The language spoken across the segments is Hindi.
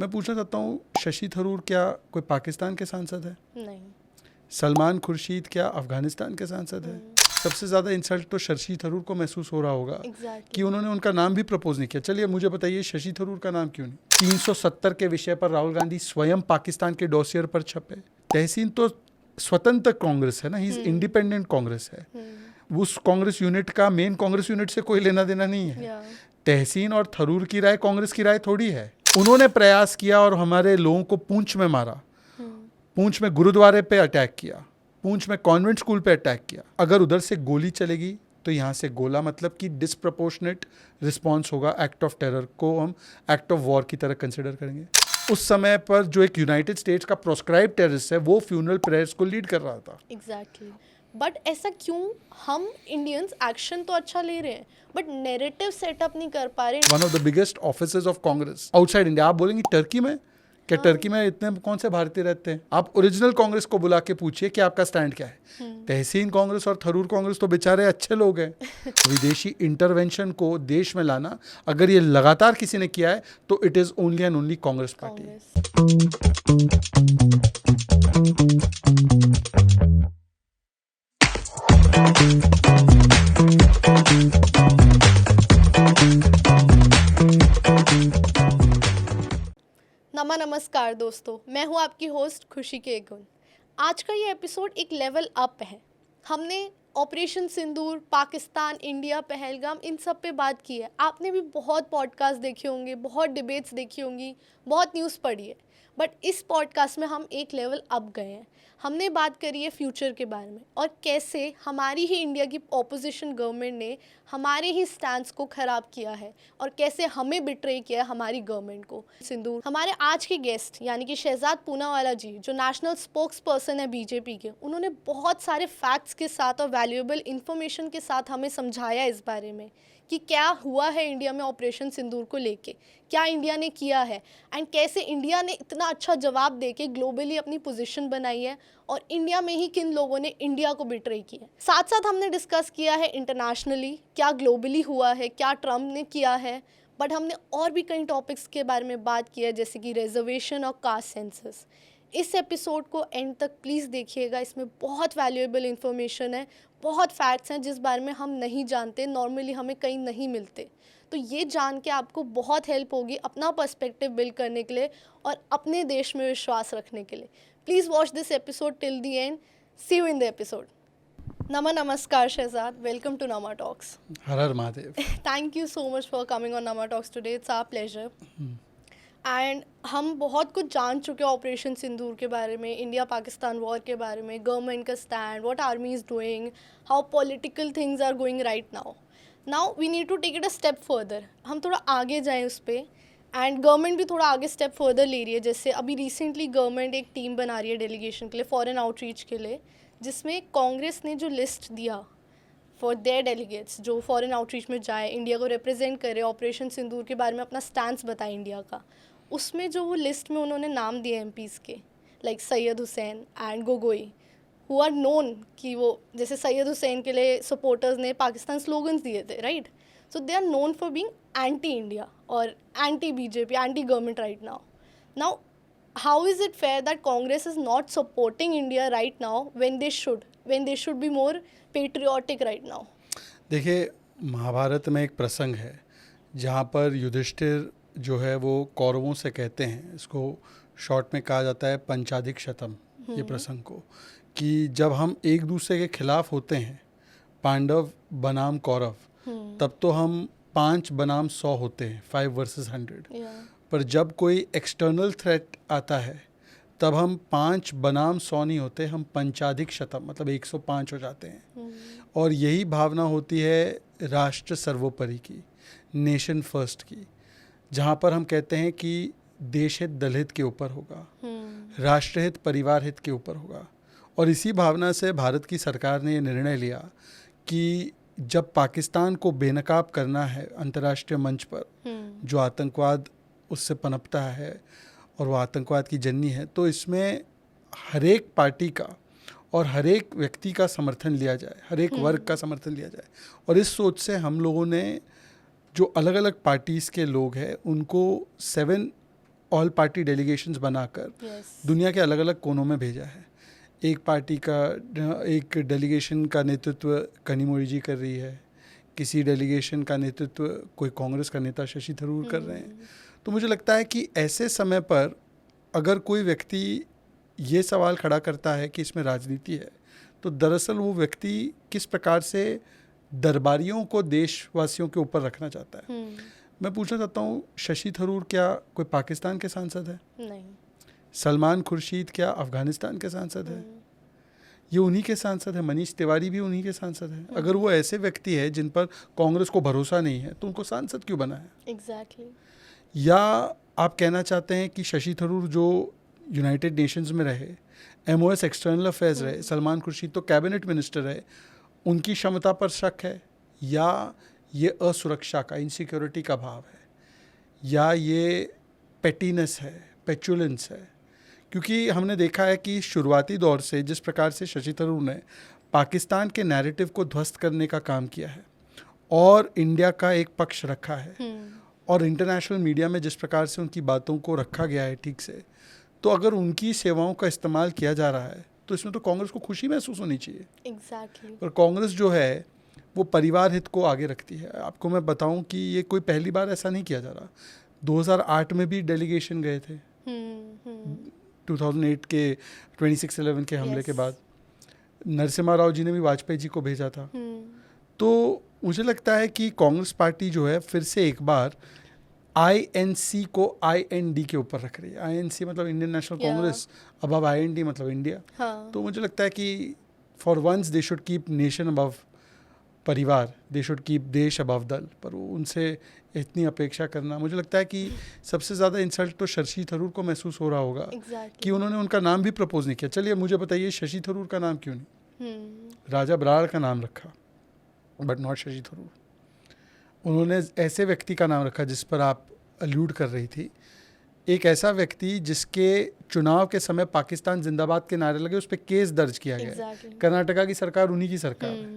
मैं पूछना चाहता हूँ, शशि थरूर क्या कोई पाकिस्तान के सांसद है? नहीं। सलमान खुर्शीद क्या अफगानिस्तान के सांसद है? सबसे ज़्यादा इंसल्ट तो शशि थरूर को महसूस हो रहा होगा कि उन्होंने उनका नाम भी प्रपोज नहीं किया। चलिए मुझे बताइए, शशि थरूर का नाम क्यों नहीं? 370 के विषय पर राहुल गांधी स्वयं पाकिस्तान के डोसियर पर छपे। तहसीन तो स्वतंत्र कांग्रेस है ना, ही इज इंडिपेंडेंट कांग्रेस है। उस कांग्रेस यूनिट का मेन कांग्रेस यूनिट से कोई लेना देना नहीं है। तहसीन और थरूर की राय कांग्रेस की राय थोड़ी है। उन्होंने प्रयास किया और हमारे लोगों को पूंछ में मारा, पूंछ में गुरुद्वारे पे अटैक किया, पूंछ में कॉन्वेंट स्कूल पे अटैक किया। अगर उधर से गोली चलेगी तो यहाँ से गोला, मतलब कि डिसप्रपोर्शनेट रिस्पॉन्स होगा। एक्ट ऑफ टेरर को हम एक्ट ऑफ वॉर की तरह कंसिडर करेंगे। उस समय पर जो एक यूनाइटेड स्टेट्स का प्रोस्क्राइब टेररिस्ट है वो फ्यूनरल प्रेयर्स को लीड कर रहा था। एग्जैक्टली। बट ऐसा क्यों? हम इंडियंस एक्शन तो अच्छा ले रहे हैं बट नैरेटिव सेटअप नहीं कर पा रहे। One of the biggest officers of Congress outside India. आप बोलेंगे टर्की में क्या? टर्की में इतने कौन से भारतीय रहते हैं? आप ओरिजिनल कांग्रेस को बुला के पूछिए कि आपका स्टैंड क्या है। तहसीन कांग्रेस और थरूर कांग्रेस तो बेचारे अच्छे लोग हैं। विदेशी इंटरवेंशन को देश में लाना अगर ये लगातार किसी ने किया है तो it is only and only Congress party. नमस्कार दोस्तों, मैं हूँ आपकी होस्ट खुशी के गुण। आज का ये एपिसोड एक लेवल अप है। हमने ऑपरेशन सिंदूर, पाकिस्तान, इंडिया, पहलगाम, इन सब पे बात की है। आपने भी बहुत पॉडकास्ट देखे होंगे, बहुत डिबेट्स देखी होंगी, बहुत न्यूज़ पढ़ी है। बट इस पॉडकास्ट में हम एक लेवल अप गए हैं। हमने बात करी है फ्यूचर के बारे में और कैसे हमारी ही इंडिया की ऑपोजिशन गवर्नमेंट ने हमारे ही स्टैंड्स को ख़राब किया है और कैसे हमें बिट्रे किया है हमारी गवर्नमेंट को। सिंदूर हमारे आज के गेस्ट यानी कि शहजाद पूनावाला जी, जो नेशनल स्पोक्स पर्सन है बीजेपी के, उन्होंने बहुत सारे फैक्ट्स के साथ और वैल्यूएबल इन्फॉर्मेशन के साथ हमें समझाया इस बारे में कि क्या हुआ है इंडिया में ऑपरेशन सिंदूर को लेके, क्या इंडिया ने किया है एंड कैसे इंडिया ने इतना अच्छा जवाब देके ग्लोबली अपनी पोजीशन बनाई है और इंडिया में ही किन लोगों ने इंडिया को बिट्रे किया है। साथ साथ हमने डिस्कस किया है इंटरनेशनली क्या ग्लोबली हुआ है, क्या ट्रम्प ने किया है। बट हमने और भी कई टॉपिक्स के बारे में बात किया है जैसे कि रिजर्वेशन और कास्ट सेंसस। इस एपिसोड को एंड तक प्लीज़ देखिएगा, इसमें बहुत वैल्यूएबल इन्फॉर्मेशन है, बहुत फैक्ट्स हैं जिस बारे में हम नहीं जानते, नॉर्मली हमें कहीं नहीं मिलते। तो ये जान के आपको बहुत हेल्प होगी अपना पर्सपेक्टिव बिल्ड करने के लिए और अपने देश में विश्वास रखने के लिए। Please watch this episode till the end. See you in the episode. नमस्कार Shahzad, welcome to Nama talks. हर हर Mahadev. Thank you so much for coming on Nama talks today, it's our pleasure. And हम बहुत कुछ जान चुके हैं ऑपरेशन सिंदूर के बारे में, इंडिया पाकिस्तान वॉर के बारे में, गवर्नमेंट का stand, what army is doing, how political things are going right now we need to take it a step further. हम थोड़ा आगे जाएं उस पर, एंड गवर्नमेंट भी थोड़ा आगे स्टेप फर्दर ले रही है। जैसे अभी रिसेंटली गवर्नमेंट एक टीम बना रही है डेलीगेशन के लिए, फॉरेन आउटरीच के लिए, जिसमें कांग्रेस ने जो लिस्ट दिया फॉर देयर डेलीगेट्स जो फॉरेन आउटरीच में जाए, इंडिया को रिप्रेजेंट करे, ऑपरेशन सिंदूर के बारे में अपना स्टैंड बताए इंडिया का, उसमें जो वो लिस्ट में उन्होंने नाम दिए एमपीज़ के, like Syed Hussain and Gogoi, who are known कि वो, जैसे सैयद हुसैन के लिए सपोर्टर्स ने पाकिस्तान स्लोगन्स दिए थे, right? So they are known for being anti India और anti BJP, anti government right now how is it fair that Congress is not supporting India right now when they should be more patriotic right now? देखिए, महाभारत में एक प्रसंग है जहाँ पर युधिष्ठिर जो है वो कौरवों से कहते हैं, इसको शॉर्ट में कहा जाता है पंचाधिक शतम, ये प्रसंग को, कि जब हम एक दूसरे के खिलाफ होते हैं, पांडव बनाम कौरव, तब तो हम 5 बनाम 100 होते हैं, 5 वर्सेस 100। पर जब कोई एक्सटर्नल थ्रेट आता है तब हम 5 बनाम 100 नहीं होते, हम पंचाधिक शतम मतलब 105 हो जाते हैं। और यही भावना होती है राष्ट्र सर्वोपरि की, नेशन फर्स्ट की, जहाँ पर हम कहते हैं कि देश हित दल हित के ऊपर होगा, राष्ट्र हित परिवार हित के ऊपर होगा। और इसी भावना से भारत की सरकार ने ये निर्णय लिया कि जब पाकिस्तान को बेनकाब करना है अंतर्राष्ट्रीय मंच पर, जो आतंकवाद उससे पनपता है और वो आतंकवाद की जननी है, तो इसमें हर एक पार्टी का और हर एक व्यक्ति का समर्थन लिया जाए, हर एक वर्ग का समर्थन लिया जाए। और इस सोच से हम लोगों ने जो अलग अलग पार्टीज़ के लोग हैं उनको 7 ऑल पार्टी डेलीगेशंस बनाकर दुनिया के अलग अलग कोनों में भेजा है। एक पार्टी का एक डेलीगेशन का नेतृत्व कनिमोळी जी कर रही है, किसी डेलीगेशन का नेतृत्व कोई कांग्रेस का नेता शशि थरूर कर रहे हैं। तो मुझे लगता है कि ऐसे समय पर अगर कोई व्यक्ति ये सवाल खड़ा करता है कि इसमें राजनीति है, तो दरअसल वो व्यक्ति किस प्रकार से दरबारियों को देशवासियों के ऊपर रखना चाहता है। मैं पूछना चाहता हूँ, शशि थरूर क्या कोई पाकिस्तान के सांसद है? नहीं। सलमान खुर्शीद क्या अफगानिस्तान के सांसद है? ये उन्हीं के सांसद है। मनीष तिवारी भी उन्हीं के सांसद है। अगर वो ऐसे व्यक्ति है जिन पर कांग्रेस को भरोसा नहीं है, तो उनको सांसद क्यों बनाया? एग्जैक्टली। या आप कहना चाहते हैं कि शशि थरूर जो यूनाइटेड नेशंस में रहे, MOS एक्सटर्नल अफेयर्स रहे, सलमान खुर्शीद तो कैबिनेट मिनिस्टर है, उनकी क्षमता पर शक है? या ये असुरक्षा का, इनसिक्योरिटी का भाव है, या ये पेटीनेस है, पेचुलेंस है? क्योंकि हमने देखा है कि शुरुआती दौर से जिस प्रकार से शशि थरूर ने पाकिस्तान के नैरेटिव को ध्वस्त करने का काम किया है और इंडिया का एक पक्ष रखा है, और इंटरनेशनल मीडिया में जिस प्रकार से उनकी बातों को रखा गया है ठीक से, तो अगर उनकी सेवाओं का इस्तेमाल किया जा रहा है तो इसमें तो कांग्रेस को खुशी महसूस होनी चाहिए। एग्जैक्टली। पर कांग्रेस जो है वो परिवार हित को आगे रखती है। आपको मैं बताऊं कि ये कोई पहली बार ऐसा नहीं किया जा रहा। 2008 में भी डेलीगेशन गए थे, 2008 के 26/11 के हमले के बाद नरसिम्हा राव जी ने भी वाजपेयी जी को भेजा था। तो मुझे लगता है कि कांग्रेस पार्टी जो है फिर से एक बार INC को IND के ऊपर रख रही है। INC मतलब इंडियन नेशनल कांग्रेस, अब IND मतलब इंडिया। तो मुझे लगता है कि for once they should keep nation above परिवार, दे शुड कीप देश अबव दल। पर उनसे इतनी अपेक्षा करना, मुझे लगता है कि सबसे ज़्यादा इंसल्ट तो शशि थरूर को महसूस हो रहा होगा कि उन्होंने उनका नाम भी प्रपोज नहीं किया। चलिए मुझे बताइए, शशि थरूर का नाम क्यों नहीं? राजा बराड़ का नाम रखा, बट नॉट शशि थरूर। उन्होंने ऐसे व्यक्ति का नाम रखा जिस पर आप अलूड कर रही थी, एक ऐसा व्यक्ति जिसके चुनाव के समय पाकिस्तान जिंदाबाद के नारे लगे, उस पर केस दर्ज किया गया। कर्नाटका की सरकार उन्हीं की सरकार है।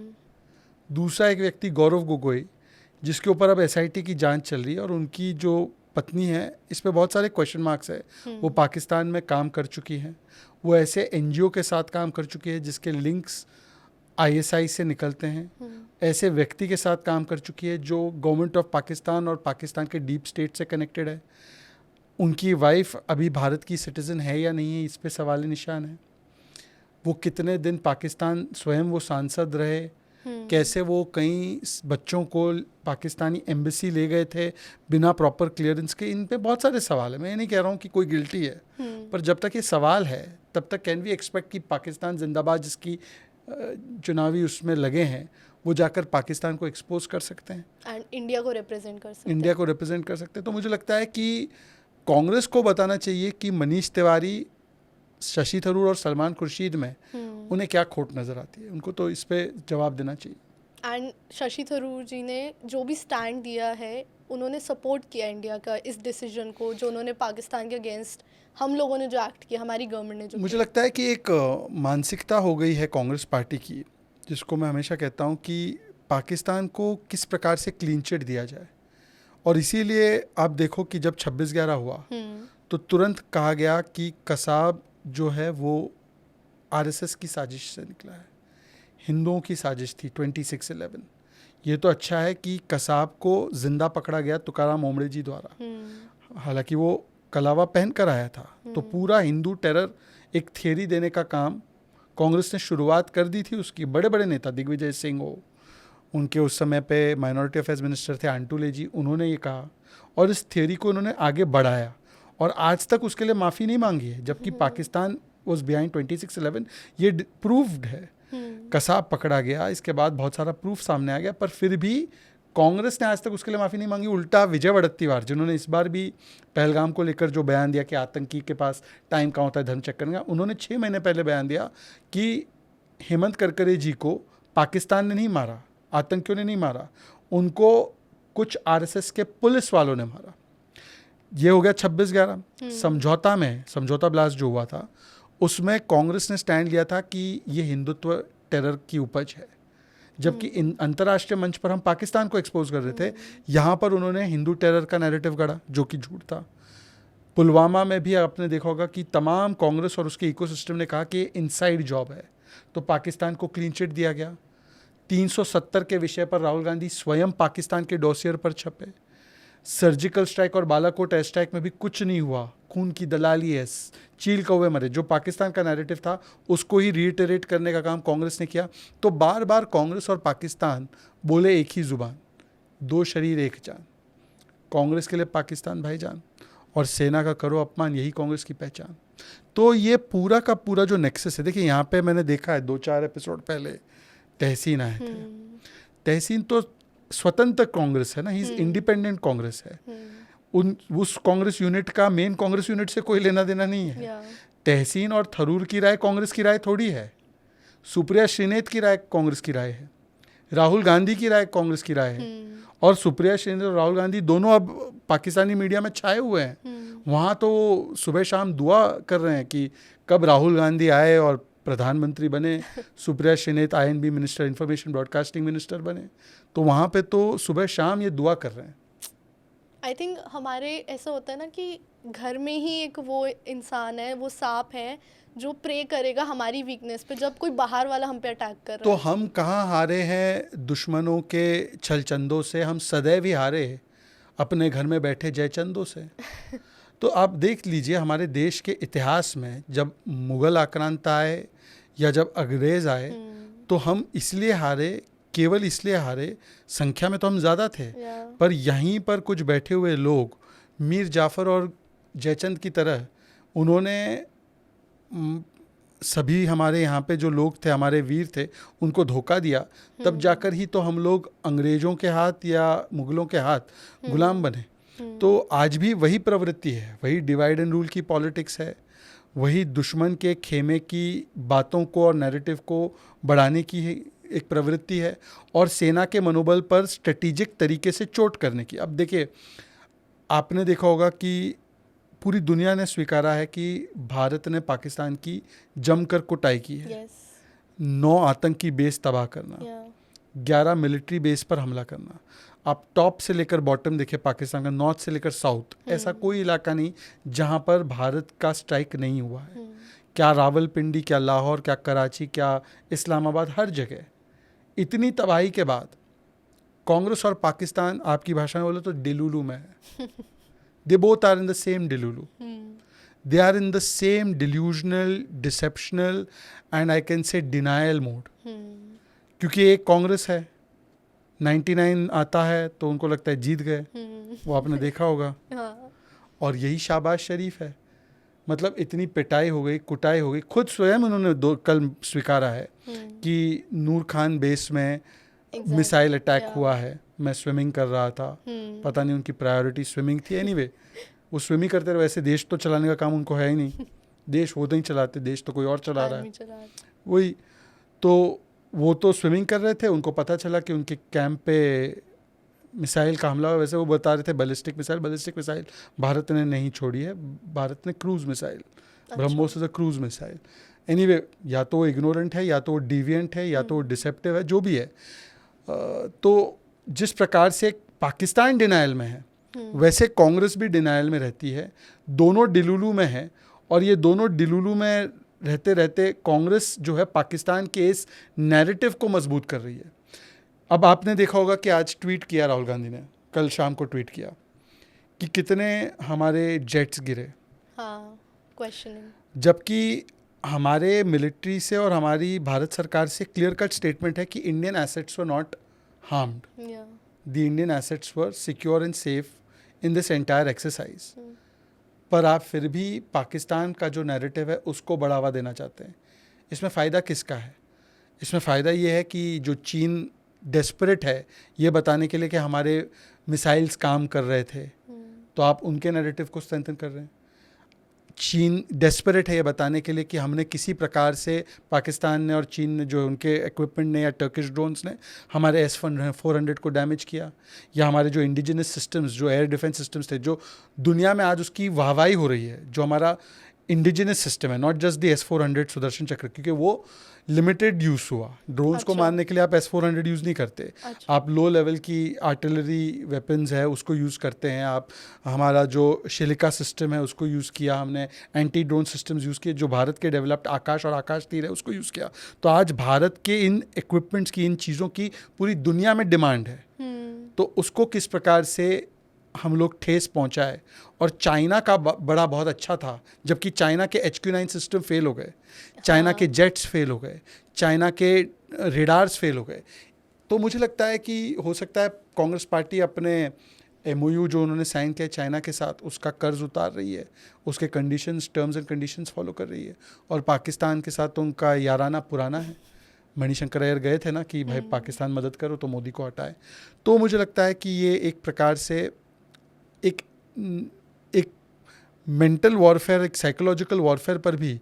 दूसरा एक व्यक्ति गौरव गोगोई, जिसके ऊपर अब SIT की जांच चल रही है, और उनकी जो पत्नी है इस पे बहुत सारे क्वेश्चन मार्क्स है। वो पाकिस्तान में काम कर चुकी हैं, वो ऐसे NGO के साथ काम कर चुकी है जिसके लिंक्स ISI से निकलते हैं, ऐसे व्यक्ति के साथ काम कर चुकी है जो गवर्नमेंट ऑफ पाकिस्तान और पाकिस्तान के डीप स्टेट से कनेक्टेड है। उनकी वाइफ अभी भारत की सिटीज़न है या नहीं है, इस पे सवाल निशान है। वो कितने दिन पाकिस्तान स्वयं वो सांसद रहे, कैसे वो कई बच्चों को पाकिस्तानी एम्बेसी ले गए थे बिना प्रॉपर क्लियरेंस के, इन पे बहुत सारे सवाल है। मैं ये नहीं कह रहा हूँ कि कोई गिल्टी है, पर जब तक ये सवाल है तब तक कैन वी एक्सपेक्ट कि पाकिस्तान जिंदाबाद जिसकी चुनावी उसमें लगे हैं वो जाकर पाकिस्तान को एक्सपोज कर सकते हैं एंड इंडिया को रिप्रेजेंट कर सकते हैं। तो मुझे लगता है कि कांग्रेस को बताना चाहिए कि मनीष तिवारी, शशि थरूर और सलमान खुर्शीद में उन्हें क्या खोट नज़र आती है। उनको तो इस पे जवाब देना चाहिए। एंड शशि थरूर जी ने जो भी स्टैंड दिया है, उन्होंने सपोर्ट किया इंडिया का इस डिसीजन को, जो उन्होंने पाकिस्तान के अगेंस्ट हम लोगों ने जो एक्ट किया, हमारी गवर्नमेंट ने जो मुझे लगता है कि एक मानसिकता हो गई है कांग्रेस पार्टी की, जिसको मैं हमेशा कहता हूँ कि पाकिस्तान को किस प्रकार से क्लीन चिट दिया जाए। और इसीलिए आप देखो कि जब 26/11 हुआ तो तुरंत कहा गया कि कसाब जो है वो RSS की साजिश से निकला है, हिंदुओं की साजिश थी 26/11। ये तो अच्छा है कि कसाब को जिंदा पकड़ा गया तुकाराम ओमड़े जी द्वारा, हालांकि वो कलावा पहन कर आया था। तो पूरा हिंदू टेरर एक थियरी देने का काम कांग्रेस ने शुरुआत कर दी थी। उसकी बड़े बड़े नेता दिग्विजय सिंह हो, उनके उस समय पे माइनॉरिटी अफेयर्स मिनिस्टर थे आंटूले जी, उन्होंने ये कहा और इस थियरी को उन्होंने आगे बढ़ाया और आज तक उसके लिए माफ़ी नहीं मांगी है, जबकि पाकिस्तान वॉज बिहाइंड 26/11। ये प्रूव्ड है। कसाब पकड़ा गया, इसके बाद बहुत सारा प्रूफ सामने आ गया, पर फिर भी कांग्रेस ने आज तक उसके लिए माफ़ी नहीं मांगी। उल्टा विजय वड़त्तीवार, जिन्होंने इस बार भी पहलगाम को लेकर जो बयान दिया कि आतंकी के पास टाइम कहाँ होता है धर्म चेक करने का, उन्होंने 6 महीने पहले बयान दिया कि हेमंत करकरे जी को पाकिस्तान ने नहीं मारा, आतंकियों ने नहीं मारा, उनको कुछ RSS के पुलिस वालों ने मारा। ये हो गया 26/11। समझौता में, समझौता ब्लास्ट जो हुआ था उसमें कांग्रेस ने स्टैंड लिया था कि ये हिंदुत्व टेरर की उपज है, जबकि इन अंतर्राष्ट्रीय मंच पर हम पाकिस्तान को एक्सपोज कर रहे थे, यहाँ पर उन्होंने हिंदू टेरर का नैरेटिव गढ़ा जो कि झूठ था। पुलवामा में भी आपने देखा होगा कि तमाम कांग्रेस और उसके इकोसिस्टम ने कहा कि इनसाइड जॉब है, तो पाकिस्तान को क्लीन चिट दिया गया। 370 के विषय पर राहुल गांधी स्वयं पाकिस्तान के डॉसियर पर छपे। सर्जिकल स्ट्राइक और बालाकोट एयर स्ट्राइक में भी कुछ नहीं हुआ, खून की दलाली है, चील कौवे मरे। जो पाकिस्तान का नैरेटिव था उसको ही रीइटरेट करने का काम कांग्रेस ने किया। तो बार बार कांग्रेस और पाकिस्तान बोले एक ही जुबान, दो शरीर एक जान। कांग्रेस के लिए पाकिस्तान भाईजान और सेना का करो अपमान, यही कांग्रेस की पहचान। तो ये पूरा का पूरा जो नेक्सस है, देखिए यहाँ पे मैंने देखा है 2-4 एपिसोड पहले तहसीन आए थे। तहसीन तो स्वतंत्र कांग्रेस है ना, ही इज इंडिपेंडेंट कांग्रेस है। उस कांग्रेस यूनिट का मेन कांग्रेस यूनिट से कोई लेना देना नहीं है। तहसीन और थरूर की राय कांग्रेस की राय थोड़ी है, सुप्रिया श्रीनेत की राय कांग्रेस की राय है, राहुल गांधी की राय कांग्रेस की राय है। और सुप्रिया श्रीनेत और राहुल गांधी दोनों अब पाकिस्तानी मीडिया में छाए हुए हैं। वहाँ तो सुबह शाम दुआ कर रहे हैं कि कब राहुल गांधी आए और प्रधानमंत्री बने, Supriya Shrinate INB minister, information broadcasting minister बने। तो वहाँ पे तो सुबह शाम ये दुआ कर रहे हैं। आई थिंक हमारे ऐसा होता है ना कि घर में ही एक वो इंसान है, वो सांप है जो प्रे करेगा हमारी वीकनेस पे जब कोई बाहर वाला हम पे अटैक कर रहा तो है। हम कहाँ हारे हैं दुश्मनों के छलचंदों से, हम सदैव ही हारे हैं अपने घर में बैठे जयचंदों से। तो आप देख लीजिए हमारे देश के इतिहास में जब मुगल आक्रांत आए या जब अंग्रेज आए तो हम इसलिए हारे, केवल इसलिए हारे, संख्या में तो हम ज़्यादा थे, पर यहीं पर कुछ बैठे हुए लोग मीर जाफ़र और जयचंद की तरह उन्होंने सभी हमारे यहाँ पे जो लोग थे, हमारे वीर थे, उनको धोखा दिया। तब जाकर ही तो हम लोग अंग्रेज़ों के हाथ या मुगलों के हाथ गुलाम बने। तो आज भी वही प्रवृत्ति है, वही डिवाइड एंड रूल की पॉलिटिक्स है, वही दुश्मन के खेमे की बातों को और नैरेटिव को बढ़ाने की एक प्रवृत्ति है और सेना के मनोबल पर स्ट्रेटेजिक तरीके से चोट करने की। अब देखिए, आपने देखा होगा कि पूरी दुनिया ने स्वीकारा है कि भारत ने पाकिस्तान की जमकर कुटाई की है। 9 आतंकी बेस तबाह करना, 11 मिलिट्री बेस पर हमला करना। आप टॉप से लेकर बॉटम देखिए पाकिस्तान का, नॉर्थ से लेकर साउथ, ऐसा कोई इलाका नहीं जहाँ पर भारत का स्ट्राइक नहीं हुआ है। क्या रावलपिंडी, क्या लाहौर, क्या कराची, क्या इस्लामाबाद, हर जगह। इतनी तबाही के बाद कांग्रेस और पाकिस्तान, आपकी भाषा में बोले तो डिलुलू में है। They both are in the same delulu. They are in the same delusional, deceptional and I can say denial mode. क्योंकि एक कांग्रेस है, 99 आता है तो उनको लगता है जीत गए, वो आपने देखा होगा। और यही शहबाज शरीफ है, मतलब इतनी पिटाई हो गई, कुटाई हो गई। खुद स्वयं उन्होंने कल स्वीकारा है कि नूर खान बेस में मिसाइल अटैक हुआ है, मैं स्विमिंग कर रहा था, पता नहीं उनकी प्रायोरिटी स्विमिंग थी। एनीवे, वो स्विमिंग करते रहे, वैसे देश तो चलाने का काम उनको है ही नहीं, देश वो नहीं चलाते, देश तो कोई और चला रहा है। वही तो, वो तो स्विमिंग कर रहे थे, उनको पता चला कि उनके कैंप पे मिसाइल का हमला हुआ। वैसे वो बता रहे थे बैलिस्टिक मिसाइल भारत ने नहीं छोड़ी है, भारत ने cruise missile, BrahMos is a cruise missile. Anyway, या तो वो इग्नोरेंट है, या तो वो डिविएंट है, या तो वो डिसेप्टिव है, जो भी है। तो जिस प्रकार से पाकिस्तान डिनायल में है, वैसे कांग्रेस भी डिनायल में रहती है। दोनों डिलुलू में है और ये दोनों डिलुलू में रहते रहते कांग्रेस जो है पाकिस्तान के इस नैरेटिव को मजबूत कर रही है। अब आपने देखा होगा कि आज ट्वीट किया राहुल गांधी ने, कल शाम को ट्वीट किया कि कितने हमारे जेट्स गिरे। क्वेश्चनिंग। जबकि हमारे मिलिट्री से और हमारी भारत सरकार से क्लियर कट स्टेटमेंट है कि Indian assets were not harmed. The Indian assets were secure and safe in this entire exercise. पर आप फिर भी पाकिस्तान का जो नैरेटिव है उसको बढ़ावा देना चाहते हैं। इसमें फ़ायदा किसका है? इसमें फ़ायदा ये है कि जो चीन डेस्परेट है ये बताने के लिए कि हमारे मिसाइल्स काम कर रहे थे, तो आप उनके नैरेटिव को स्ट्रेंथन कर रहे हैं। चीन डेस्परेट है ये बताने के लिए कि हमने किसी प्रकार से, पाकिस्तान ने और चीन ने, जो उनके इक्विपमेंट ने या टर्किश ड्रोन्स ने हमारे S-400 को डैमेज किया, या हमारे जो इंडिजिनस सिस्टम्स, जो एयर डिफेंस सिस्टम्स थे, जो दुनिया में आज उसकी वाहवाही हो रही है, जो हमारा इंडिजिनस सिस्टम है, not just the S-400 Sudarshan चक्र, क्योंकि वो लिमिटेड यूज़ हुआ। ड्रोन्स को अच्छा। मारने के लिए आप S-400 यूज़ नहीं करते। अच्छा। आप लो लेवल की आर्टिलरी वेपन्स है उसको यूज़ करते हैं। आप हमारा जो शिलिका सिस्टम है उसको यूज़ किया हमने, एंटी ड्रोन सिस्टम्स यूज़ किए, जो भारत के डेवलप्ड आकाश और आकाश तीर है उसको यूज़ किया। तो आज भारत के इन इक्विपमेंट्स की, इन चीज़ों की पूरी दुनिया में डिमांड है। तो उसको किस प्रकार से हम लोग ठेस पहुंचाए। और चाइना का बड़ा बहुत अच्छा था, जबकि चाइना के HQ-9 सिस्टम फेल हो गए, चाइना के जेट्स फेल हो गए, चाइना के रेडार्स फेल हो गए। तो मुझे लगता है कि हो सकता है कांग्रेस पार्टी अपने MOU जो उन्होंने साइन किया चाइना के साथ, उसका कर्ज उतार रही है, उसके conditions, terms and conditions follow कर रही है। और पाकिस्तान के साथ तो उनका याराना पुराना है। मणिशंकर अय्यर गए थे ना कि भाई पाकिस्तान मदद करो तो मोदी को हटाए। तो मुझे लगता है कि ये एक प्रकार से एक मेंटल वॉरफेयर, एक साइकोलॉजिकल वॉरफेयर पर भी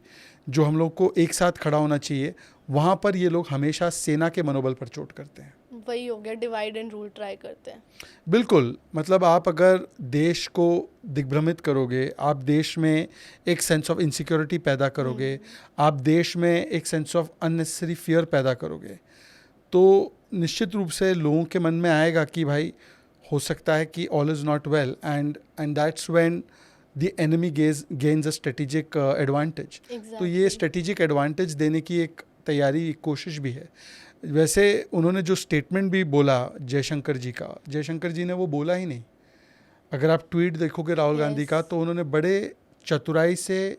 जो हम लोग को एक साथ खड़ा होना चाहिए, वहाँ पर ये लोग हमेशा सेना के मनोबल पर चोट करते हैं। वही हो गया, डिवाइड एंड रूल ट्राई करते हैं। बिल्कुल, मतलब आप अगर देश को दिग्भ्रमित करोगे, आप देश में एक सेंस ऑफ इनसिक्योरिटी पैदा करोगे, आप देश में एक सेंस ऑफ अननेसेसरी फियर पैदा करोगे, तो निश्चित रूप से लोगों के मन में आएगा कि भाई हो सकता है कि all is not well, and that's when the enemy gains a strategic advantage. तो ये स्ट्रेटेजिक एडवांटेज देने की एक तैयारी, एक कोशिश भी है। वैसे उन्होंने जो स्टेटमेंट भी बोला जयशंकर जी का, जयशंकर जी ने वो बोला ही नहीं। अगर आप ट्वीट देखोगे राहुल गांधी का, तो उन्होंने बड़े चतुराई से,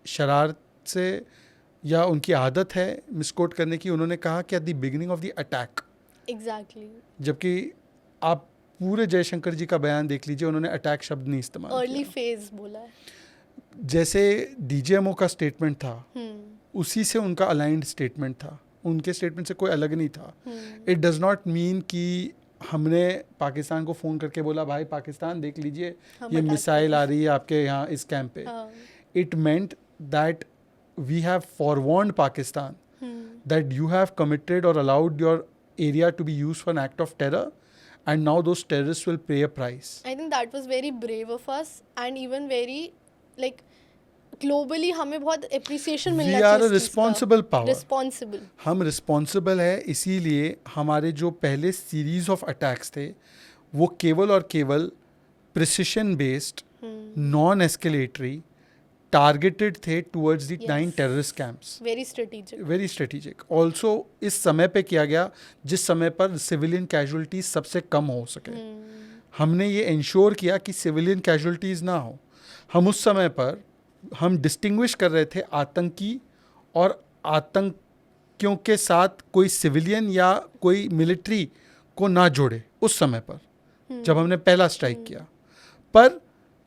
शरारत से, या उनकी आदत है मिसकोट करने की, उन्होंने कहा कि at the beginning of the attack. Exactly. जबकि आप पूरे जयशंकर जी का बयान देख लीजिए, उन्होंने अटैक शब्द नहीं इस्तेमाल किया। अर्ली फेज बोला है। जैसे DGMO का स्टेटमेंट था, उसी से उनका अलाइंड स्टेटमेंट था, उनके स्टेटमेंट से कोई अलग नहीं था। इट डज नॉट मीन कि हमने पाकिस्तान को फ़ोन करके बोला भाई पाकिस्तान देख लीजिए ये मिसाइल आ रही है आपके यहाँ इस कैंप पे। It meant that we have forewarned Pakistan that you have committed और allowed your area to be used for an act of terror, and now those terrorists will pay a price. I think that was very brave of us and even very like globally हमें बहुत appreciation मिलना चाहिए। We are a responsible power. Responsible. हम responsible है, इसीलिए हमारे जो पहले series of attacks थे वो केवल और केवल precision based, non-escalatory, टारगेटेड थे towards the 9 terrorist camps. Very strategic also इस समय पे किया गया जिस समय पर सिविलियन कैजुअलिटीज सबसे कम हो सके। हमने ये इंश्योर किया कि सिविलियन कैजुअलिटीज ना हो। हम उस समय पर हम डिस्टिंग्विश कर रहे थे आतंकी और आतंकियों के साथ कोई सिविलियन या कोई मिलिट्री को ना जोड़े उस समय पर, जब हमने पहला स्ट्राइक किया। पर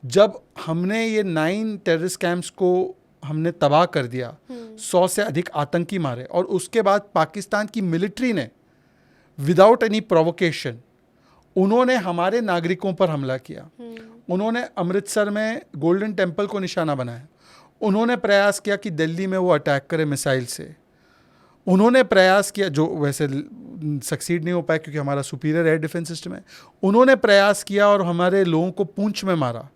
जब हमने ये 9 टेररिस्ट कैंप्स को हमने तबाह कर दिया, 100 से अधिक आतंकी मारे, और उसके बाद पाकिस्तान की मिलिट्री ने विदाउट एनी प्रोवोकेशन उन्होंने हमारे नागरिकों पर हमला किया। उन्होंने अमृतसर में गोल्डन टेम्पल को निशाना बनाया। उन्होंने प्रयास किया कि दिल्ली में वो अटैक करे मिसाइल से। उन्होंने प्रयास किया, जो वैसे सक्सीड नहीं हो पाया क्योंकि हमारा सुपीरियर एयर डिफेंस सिस्टम है, उन्होंने प्रयास किया और हमारे लोगों को पूंछ में मारा,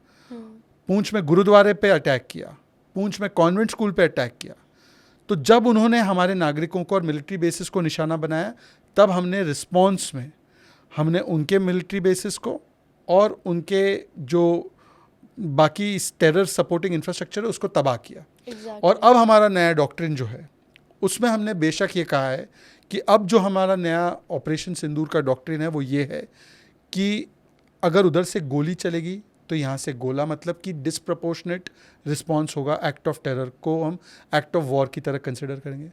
पूंछ में गुरुद्वारे पे अटैक किया, पूंछ में कॉन्वेंट स्कूल पे अटैक किया। तो जब उन्होंने हमारे नागरिकों को और मिलिट्री बेसिस को निशाना बनाया, तब हमने रिस्पॉन्स में हमने उनके मिलिट्री बेसिस को और उनके जो बाकी टेरर सपोर्टिंग इंफ्रास्ट्रक्चर है उसको तबाह किया। और अब हमारा नया डॉक्ट्रिन जो है उसमें हमने बेशक ये कहा है कि अब जो हमारा नया ऑपरेशन सिंदूर का डॉक्ट्रिन है वो ये है कि अगर उधर से गोली चलेगी तो यहाँ से गोला, मतलब कि डिसप्रपोर्शनेट रिस्पॉन्स होगा। एक्ट ऑफ टेरर को हम एक्ट ऑफ वॉर की तरह कंसिडर करेंगे।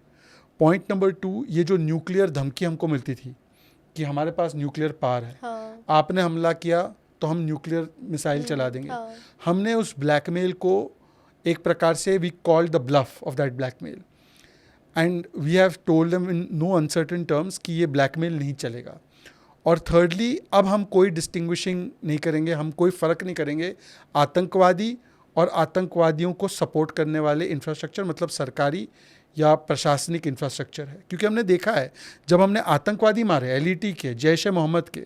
पॉइंट नंबर 2, ये जो न्यूक्लियर धमकी हमको मिलती थी कि हमारे पास न्यूक्लियर पावर है, आपने हमला किया तो हम न्यूक्लियर मिसाइल चला देंगे। हमने उस ब्लैकमेल को एक प्रकार से we called the bluff of that blackmail, and we have told them in no uncertain terms कि ये ब्लैकमेल नहीं चलेगा। और थर्डली, अब हम कोई डिस्टिंग्विशिंग नहीं करेंगे, हम कोई फ़र्क नहीं करेंगे आतंकवादी और आतंकवादियों को सपोर्ट करने वाले इंफ्रास्ट्रक्चर, मतलब सरकारी या प्रशासनिक इंफ्रास्ट्रक्चर है। क्योंकि हमने देखा है जब हमने आतंकवादी मारे, LET के, जैश ए मोहम्मद के,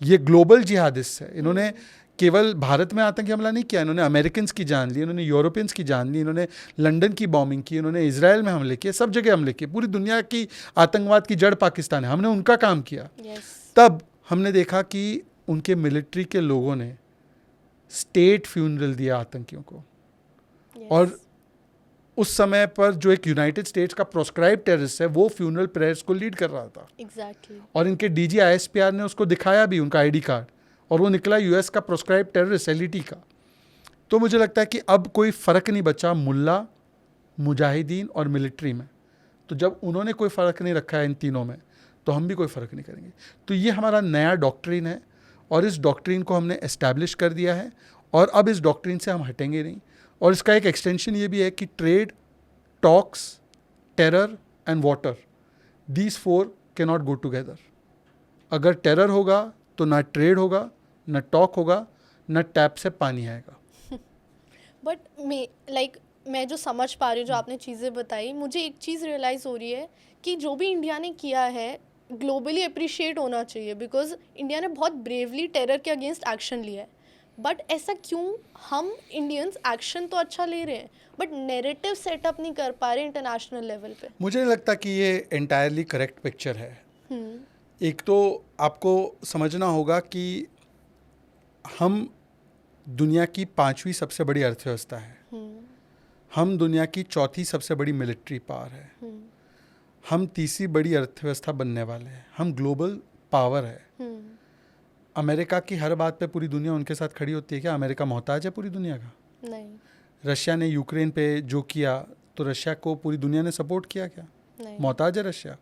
ये ग्लोबल जिहादिस्ट है, इन्होंने केवल भारत में आतंकी हमला नहीं किया, इन्होंने अमेरिकन्स की जान ली, इन्होंने यूरोपियंस की जान ली, इन्होंने लंदन की बॉम्बिंग की, इन्होंने इजराइल में हमले किए, सब जगह हमले किए। पूरी दुनिया की आतंकवाद की जड़ पाकिस्तान है, हमने उनका काम किया। तब हमने देखा कि उनके मिलिट्री के लोगों ने स्टेट फ्यूनरल दिया आतंकियों को। और उस समय पर जो एक यूनाइटेड स्टेट्स का प्रोस्क्राइब टेररिस्ट है वो फ्यूनरल प्रेयर्स को लीड कर रहा था। और इनके डीजी ISPR ने उसको दिखाया भी, उनका ID कार्ड, और वो निकला US का प्रोस्क्राइब टेररिस्ट LET का। तो मुझे लगता है कि अब कोई फ़र्क नहीं बचा मुल्ला, मुजाहिदीन और मिलिट्री में। तो जब उन्होंने कोई फ़र्क नहीं रखा है इन तीनों में, तो हम भी कोई फ़र्क नहीं करेंगे। तो ये हमारा नया डॉक्ट्रिन है और इस डॉक्ट्रिन को हमने एस्टैब्लिश कर दिया है और अब इस डॉक्ट्रिन से हम हटेंगे नहीं। और इसका एक एक्सटेंशन ये भी है कि trade, talks, terror and water, these 4 can not go together. अगर टेरर होगा तो ना ट्रेड होगा, ना टॉक होगा, ना टैप से पानी आएगा। बट मैं जो समझ पा रही हूँ, जो आपने चीज़ें बताई, मुझे एक चीज़ रियलाइज़ हो रही है कि जो भी इंडिया ने किया है ग्लोबली अप्रिशिएट होना चाहिए, बिकॉज इंडिया ने बहुत ब्रेवली टेरर के अगेंस्ट एक्शन लिया है। बट ऐसा क्यों हम इंडियंस एक्शन तो अच्छा ले रहे हैं बट नैरेटिव सेटअप नहीं कर पा रहे इंटरनेशनल लेवल पे? मुझे नहीं लगता कि ये एंटायरली करेक्ट पिक्चर है। एक तो आपको समझना होगा कि हम दुनिया की 5वीं सबसे बड़ी अर्थव्यवस्था है, हम दुनिया की 4थी सबसे बड़ी मिलिट्री पावर है, हम 3री बड़ी अर्थव्यवस्था बनने वाले हैं, हम ग्लोबल पावर है। अमेरिका की हर बात पे पूरी दुनिया उनके साथ खड़ी होती है क्या? अमेरिका मोहताज है पूरी दुनिया का? नहीं। रशिया ने यूक्रेन पे जो किया तो रशिया को पूरी दुनिया ने सपोर्ट किया क्या? नहीं। मोहताज है रशिया?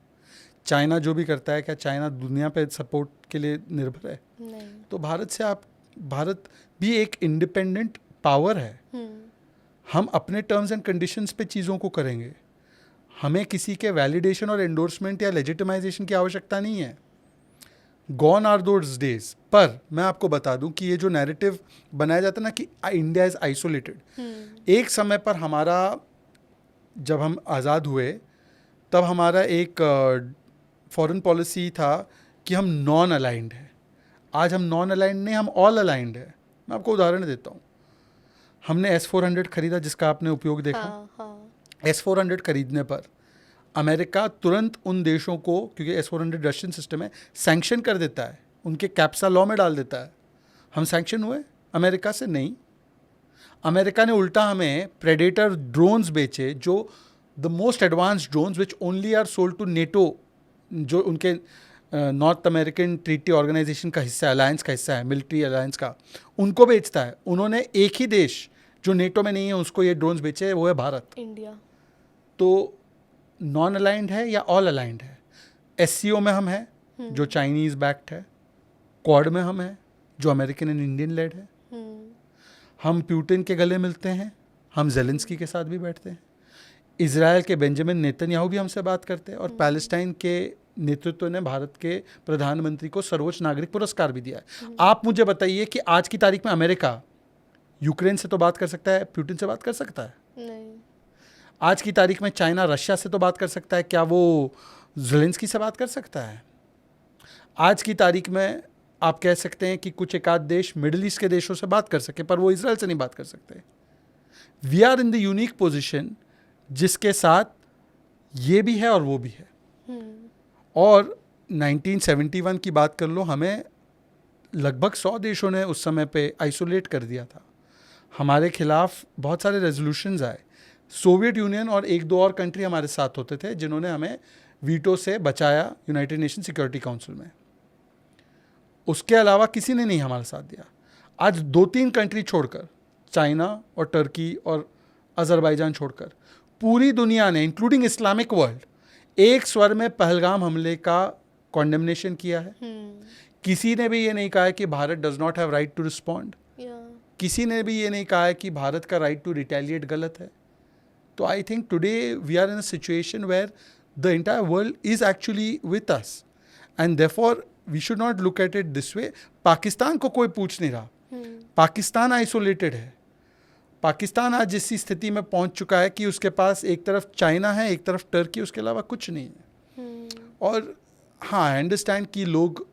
चाइना जो भी करता है क्या चाइना दुनिया पे सपोर्ट के लिए निर्भर है? नहीं। तो भारत भी एक इंडिपेंडेंट पावर है। हम अपने टर्म्स एंड कंडीशंस पे चीज़ों को करेंगे, हमें किसी के वैलिडेशन और एंडोर्समेंट या लेजिटिमाइजेशन की आवश्यकता नहीं है। Gone are those days. पर मैं आपको बता दूं कि ये जो नैरेटिव बनाया जाता है ना कि इंडिया इज़ आइसोलेटेड, एक समय पर हमारा, जब हम आज़ाद हुए तब हमारा एक फॉरेन पॉलिसी था कि हम नॉन अलाइंड है। आज हम नॉन अलाइंड नहीं, हम ऑल अलाइंड है। मैं आपको उदाहरण देता हूँ। हमने S-400 खरीदा जिसका आपने उपयोग देखा। S-400 खरीदने पर अमेरिका तुरंत उन देशों को, क्योंकि S-400 रशियन सिस्टम है, सैंक्शन कर देता है, उनके कैप्सा लॉ में डाल देता है। हम सैंक्शन हुए अमेरिका से? नहीं। अमेरिका ने उल्टा हमें प्रेडेटर ड्रोन्स बेचे, जो the most advanced drones which only are sold to NATO, जो उनके नॉर्थ अमेरिकन ट्रीटी ऑर्गेनाइजेशन का हिस्सा है, अलायंस का हिस्सा है, मिलिट्री अलायंस का, उनको बेचता है। उन्होंने एक ही देश जो नेटो में नहीं है उसको ये ड्रोन्स बेचे, वो है भारत, इंडिया। तो नॉन अलाइंड है या ऑल अलाइंड है? SCO में हम हैं जो चाइनीज़ बैक्ड है, क्वाड में हम हैं जो अमेरिकन एंड इंडियन लेड है, हम पुतिन के गले मिलते हैं, हम ज़ेलेंस्की के साथ भी बैठते हैं, इजराइल के बेंजामिन नेतन्याहू भी हमसे बात करते हैं, और पैलेस्टाइन के नेतृत्व ने भारत के प्रधानमंत्री को सर्वोच्च नागरिक पुरस्कार भी दिया है। आप मुझे बताइए कि आज की तारीख में अमेरिका यूक्रेन से तो बात कर सकता है, पुतिन से बात कर सकता है? नहीं। आज की तारीख में चाइना रशिया से तो बात कर सकता है, क्या वो ज़ेलेंस्की से बात कर सकता है? आज की तारीख में आप कह सकते हैं कि कुछ एक आध देश मिडिल ईस्ट के देशों से बात कर सके, पर वो इजराइल से नहीं बात कर सकते। We are in the unique position जिसके साथ ये भी है और वो भी है। और 1971 की बात कर लो, हमें लगभग 100 देशों ने उस समय पे आइसोलेट कर दिया था। हमारे खिलाफ बहुत सारे रेजोल्यूशंस आए। सोवियत यूनियन और 1-2 और कंट्री हमारे साथ होते थे जिन्होंने हमें वीटो से बचाया यूनाइटेड नेशन सिक्योरिटी काउंसिल में। उसके अलावा किसी ने नहीं हमारा साथ दिया। आज 2-3 कंट्री छोड़कर, चाइना और टर्की और अजरबैजान छोड़कर, पूरी दुनिया ने इंक्लूडिंग इस्लामिक वर्ल्ड एक स्वर में पहलगाम हमले का कॉन्डेमनेशन किया है। किसी ने भी ये नहीं कहा है कि Bharat does not have right to respond. किसी ने भी ये नहीं कहा है कि भारत का राइट टू रिटेलिएट गलत है। तो I think today we are in a situation where the entire world is actually with us and therefore we should not look at it this way. Pakistan को कोई पूछ नहीं रहा, पाकिस्तान आइसोलेटेड है। पाकिस्तान आज इसी स्थिति में पहुंच चुका है कि उसके पास एक तरफ चाइना है, एक तरफ टर्की, उसके अलावा कुछ नहीं है। और हाँ, आई अंडरस्टैंड कि लोग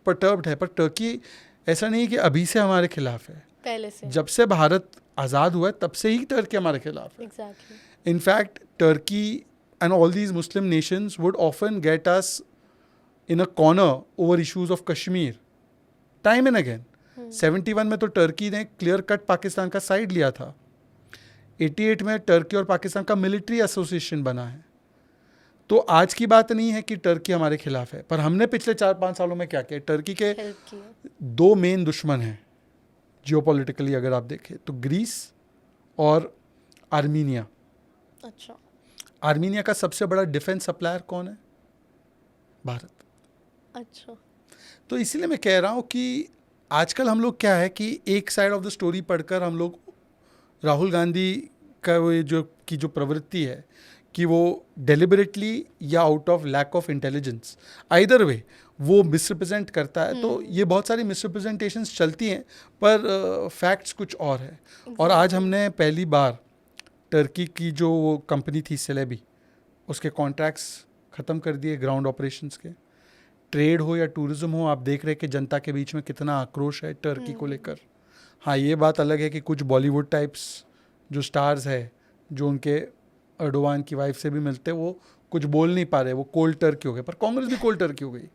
परटर्ब्ड है, पर टर्की ऐसा नहीं है कि अभी से हमारे खिलाफ है, पहले से। जब से भारत आज़ाद हुआ है तब से ही टर्की हमारे खिलाफ है। Exactly. In fact Turkey and all these Muslim Nations would often get us in a corner over issues of Kashmir time and again. 71 में तो टर्की ने क्लियर कट पाकिस्तान का साइड लिया था। 88 में टर्की और पाकिस्तान का मिलिट्री एसोसिएशन बना है। तो आज की बात नहीं है कि टर्की हमारे खिलाफ है, पर हमने पिछले 4-5 सालों में क्या किया। टर्की के दो मेन दुश्मन हैं जियोपॉलिटिकली अगर आप देखें तो, ग्रीस और आर्मीनिया। अच्छा। आर्मीनिया का सबसे बड़ा डिफेंस सप्लायर कौन है? भारत। अच्छा। तो इसीलिए मैं कह रहा हूँ कि आजकल हम लोग क्या है कि एक साइड ऑफ द स्टोरी पढ़कर हम लोग राहुल गांधी का वो जो प्रवृत्ति है कि वो डेलिबरेटली या out of lack of intelligence, either way वो मिसरिप्रेजेंट करता है। तो ये बहुत सारी मिसरिप्रेजेंटेशंस चलती हैं, पर फैक्ट्स कुछ और है। और आज हमने पहली बार टर्की की जो वो कंपनी थी सेलेबी, उसके कॉन्ट्रैक्ट्स ख़त्म कर दिए ग्राउंड ऑपरेशंस के। ट्रेड हो या टूरिज्म हो, आप देख रहे हैं कि जनता के बीच में कितना आक्रोश है टर्की को लेकर। हाँ, ये बात अलग है कि कुछ बॉलीवुड टाइप्स जो स्टार्स है, जो उनके अर्डोवान की वाइफ से भी मिलते, वो कुछ बोल नहीं पा रहे, वो कोल्ड टर्की हो गए। पर कांग्रेस भी कोल्ड टर्की हो गई।